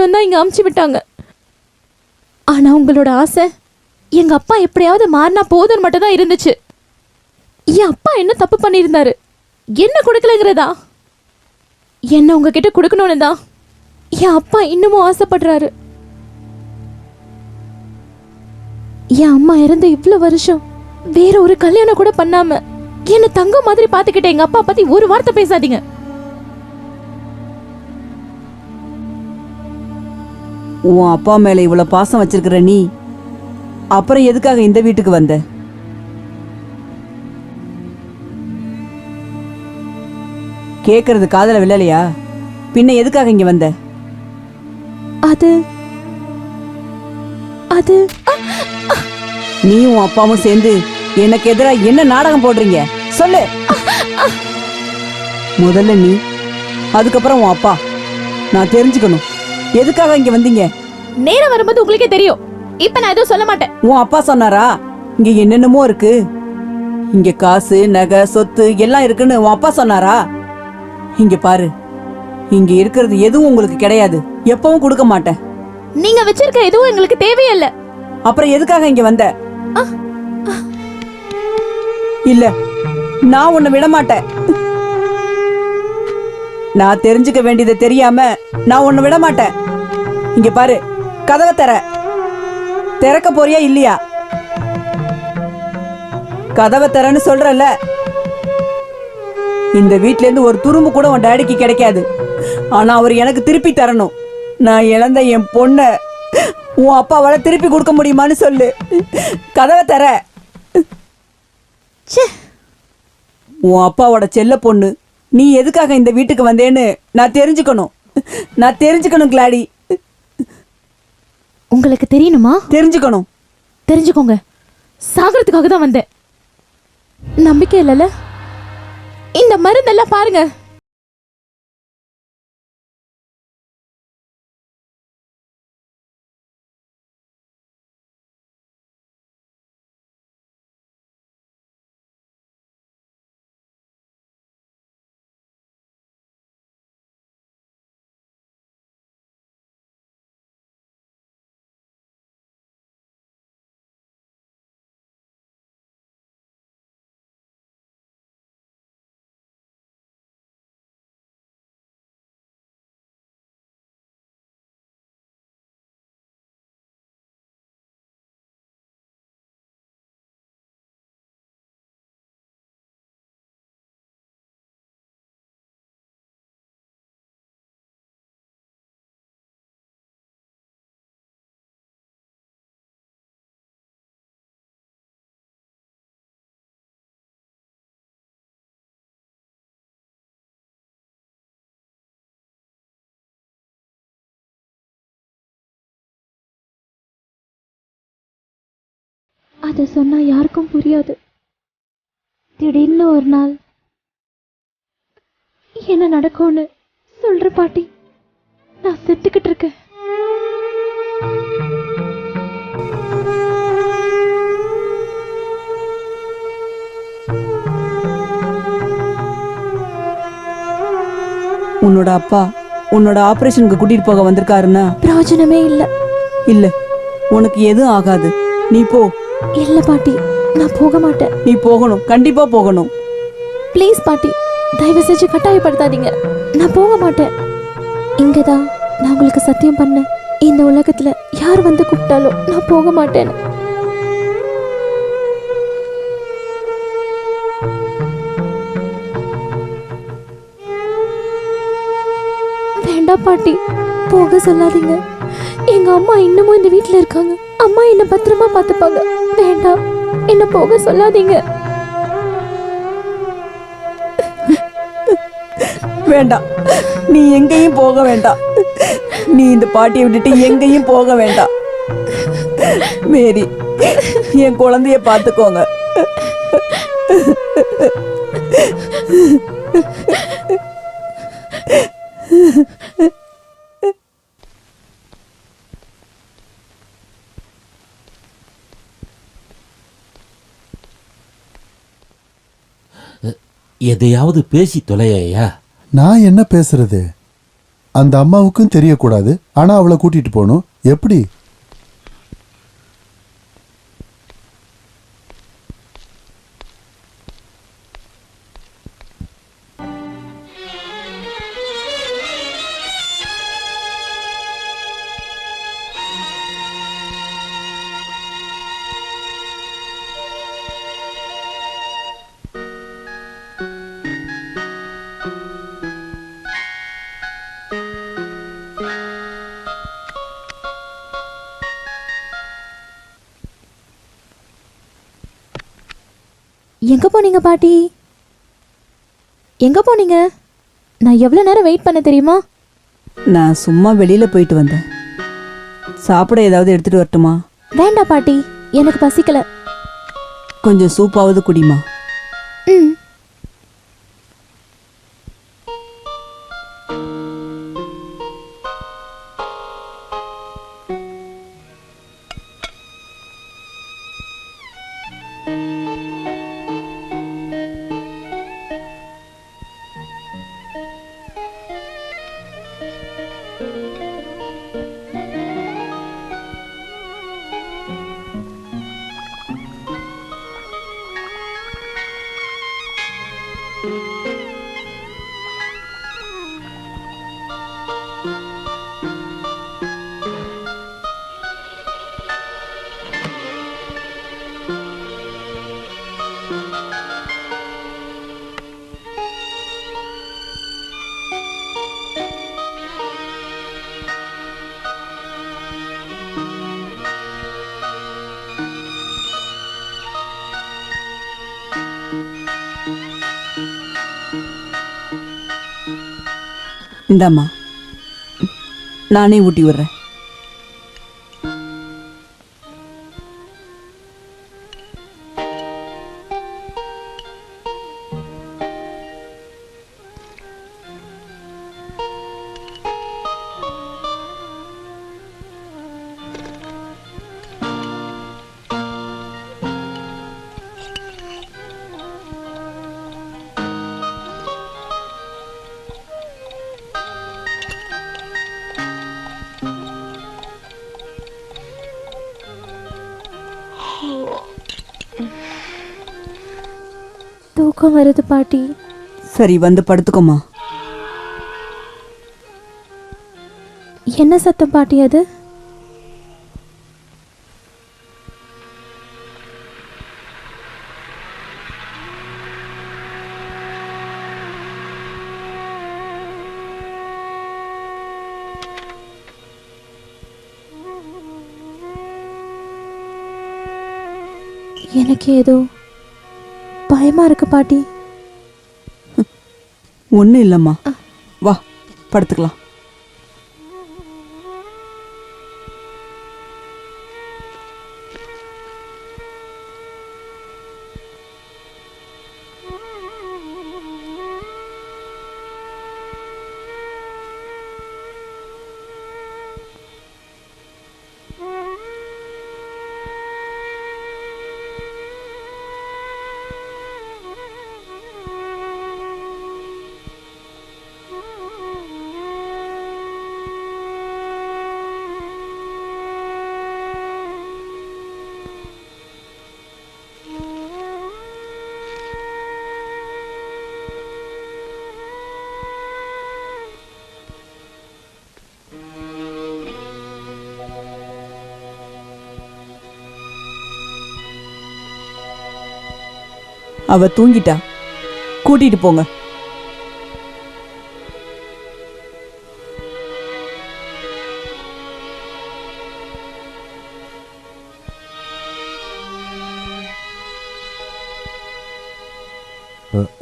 தான் இங்க அமுச்சு விட்டாங்க. ஆனா உங்களோட ஆசை எங்க அப்பா எப்படியாவது மாறினா போதும்னு மட்டும் தான் இருந்துச்சு. என் அப்பா என்ன தப்பு பண்ணியிருந்தாரு? என்ன கொடுக்கலங்கிறதா? என்ன உங்ககிட்ட கொடுக்கணும்னு தான் என் அப்பா இன்னமும் ஆசைப்படுறாரு. என் அம்மா இறந்து இவ்வளவு வருஷம் வேற ஒரு கல்யாணம் கூட பண்ணாம என்ன தங்கம் மாதிரி பாத்துக்கிட்ட எங்க அப்பா பத்தி ஒரு வார்த்தை பேசாதீங்க. உன் அப்பா மேல இவ்வளவு பாசம் வச்சிருக்கிற நீ அப்புறம் எதுக்காக இந்த வீட்டுக்கு வந்த? கேக்குறது காதல விழலையா? பின்ன எதுக்காக இங்க வந்த? அது அது நீ உன் அப்பாவும் சேர்ந்து எனக்கு எதிரா என்ன நாடகம் போடுறீங்க சொல்லு. முதல்ல நீ, அதுக்கப்புறம் உன் அப்பா. நான் தெரிஞ்சுக்கணும் எதுக்காக இங்க வந்தீங்க. நேரம் வரும்போது உங்களுக்கே தெரியும். இப்ப நான் எதுவும் சொல்ல மாட்டேன். உன் அப்பா சொன்னாரா இங்க என்னென்னமோ இருக்கு, இங்க காசு நகை சொத்து எல்லாம் இருக்குன்னு உன் அப்பா சொன்னாரா? இங்க பாரு, இங்க இருக்கிறது எதுவும் உங்களுக்கு கிடையாது, எப்பவும் கொடுக்க மாட்டேன். நீங்க வச்சிருக்க எதுவும் எங்களுக்கு தேவையில்ல. அப்புறம் எதுக்காக இங்க வந்த? இல்ல, நான் உன்னை விட மாட்டேன். நான் தெரிஞ்சுக்க வேண்டியதை தெரியாம நான் உன்னை விட மாட்டேன். இங்க பாரு, கதவை திறக்க போறியா இல்லையா? கதவை திறன்னு சொல்றல. இந்த வீட்ல இருந்து ஒரு துரும்பு கூட உன் டாடிக்கு கிடைக்காது. ஆனா அவர் எனக்கு திருப்பி தரணும். நான் இழந்த என் பொண்ண உன் அப்பாவால திருப்பி கொடுக்க முடியுமான்னு சொல்லு. கதவை தர. உன் அப்பாவோட செல்ல பொண்ணு நீ எதுக்காக இந்த வீட்டுக்கு வந்தேன்னு நான் தெரிஞ்சுக்கணும் கிளாடி. உங்களுக்கு தெரியணுமா? தெரிஞ்சுக்கணும். தெரிஞ்சுக்கோங்க. சாகறதுக்காக தான் வந்தேன். நம்பிக்கை இல்லைல்ல? இந்த மருந்தெல்லாம் பாருங்க. அதை சொன்னா யாருக்கும் புரியாது. திடீர்னு ஒரு நாள் என்ன நடக்கும்னு சொல்ற பாட்டி. நான் செத்துக்கிட்டு இருக்கேன். உன்னோட அப்பா உன்னோட ஆபரேஷனுக்கு கூட்டிட்டு போக வந்திருக்காருன்னா பிரயோஜனமே இல்ல. உனக்கு எதுவும் ஆகாது. நீ போ. இல்ல பாட்டி, நான் போக மாட்டேன். நீ போகணும், கண்டிப்பா போகணும். ப்ளீஸ் பாட்டி, தயவு செஞ்சு கட்டாயப்படுத்தாதீங்க. நான் போக மாட்டேன். இங்கதான் நான் உங்களுக்கு சத்தியம் பண்ணேன், இந்த உலகத்துல யார் வந்து கூப்பிட்டாலும் நான் போக மாட்டேன். வேண்டாம் பாட்டி, போக சொல்லாதீங்க. எங்க அம்மா இன்னமும் இந்த வீட்டுல இருக்காங்க. அம்மா என்ன பத்திரமா பார்த்துப்பாங்க. வேண்டாம், என்ன போக சொல்லாதீங்க. வேண்டாம், நீ எங்கேயும் போக வேண்டாம். நீ இந்த பாட்டியை விட்டுட்டு எங்கேயும் போக வேண்டாம். மேரி, என் குழந்தைய பார்த்துக்கோங்க. எதையாவது பேசி தொலையா? நான் என்ன பேசுறது? அந்த அம்மாவுக்கும் தெரியக்கூடாது, ஆனா அவளை கூட்டிட்டு போகணும். எப்படி? எங்க போனீங்க பாட்டி? எங்க போனீங்க? நான் எவ்வளவு நேரம் வெயிட் பண்ண தெரியுமா? நான் சும்மா வெளியில போயிட்டு வந்தேன். சாப்பிட ஏதாவது எடுத்துட்டு வரட்டுமா? வேண்டாம் பாட்டி, எனக்கு பசிக்கல. கொஞ்சம் சூப்பாவது குடிமா. ம். இந்தாம்மா, நானே ஊட்டி விடுறேன். தூக்கம் வருது பாட்டி. சரி, வந்து படுத்துக்கோமா. என்ன சத்தம் பாட்டி அது? எனக்கு ஏதோ பயமா இருக்கு பாட்டி. ஒன்றும் இல்லைம்மா, வா படுத்துக்கலாம். அவ தூங்கிட்டா, கூட்டிட்டு போங்க.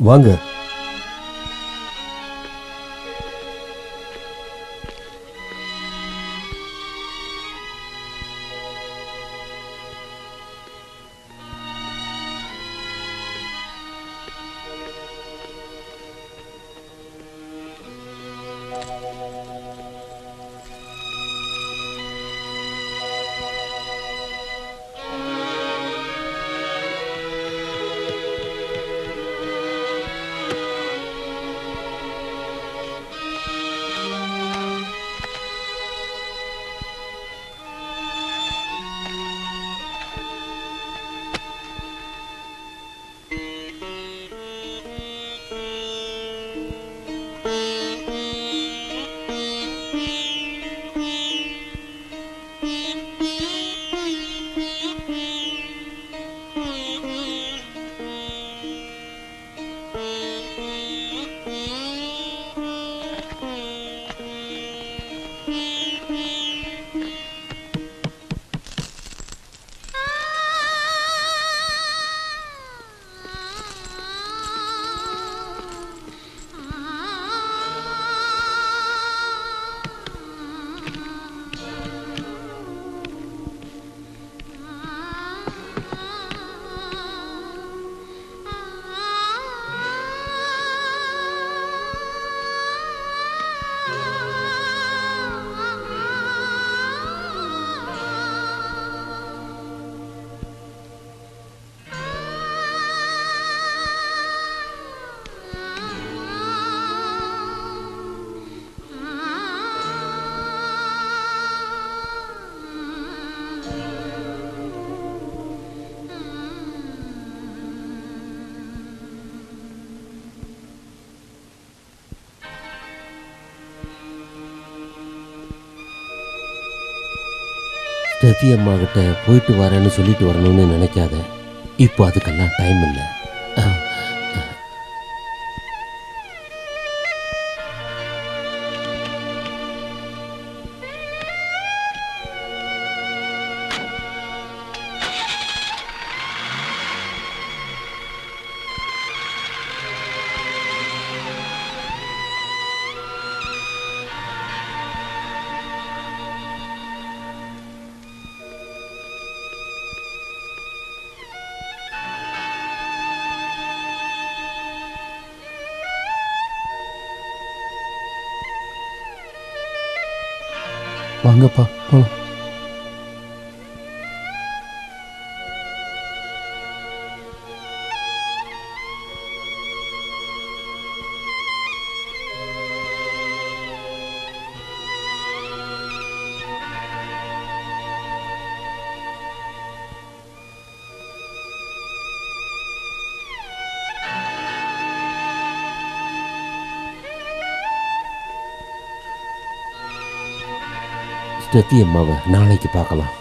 வாங்க. ஸ்டெஃபி அம்மா கிட்ட போயிட்டு வரேன்னு சொல்லிட்டு வரணும்னு நினைக்காத. இப்போ அதுக்கெல்லாம் டைம் இல்லை. வாங்கப்பா போலாம். ஸ்டெஃபி அம்மாவை நாளைக்கு பார்க்கலாம்.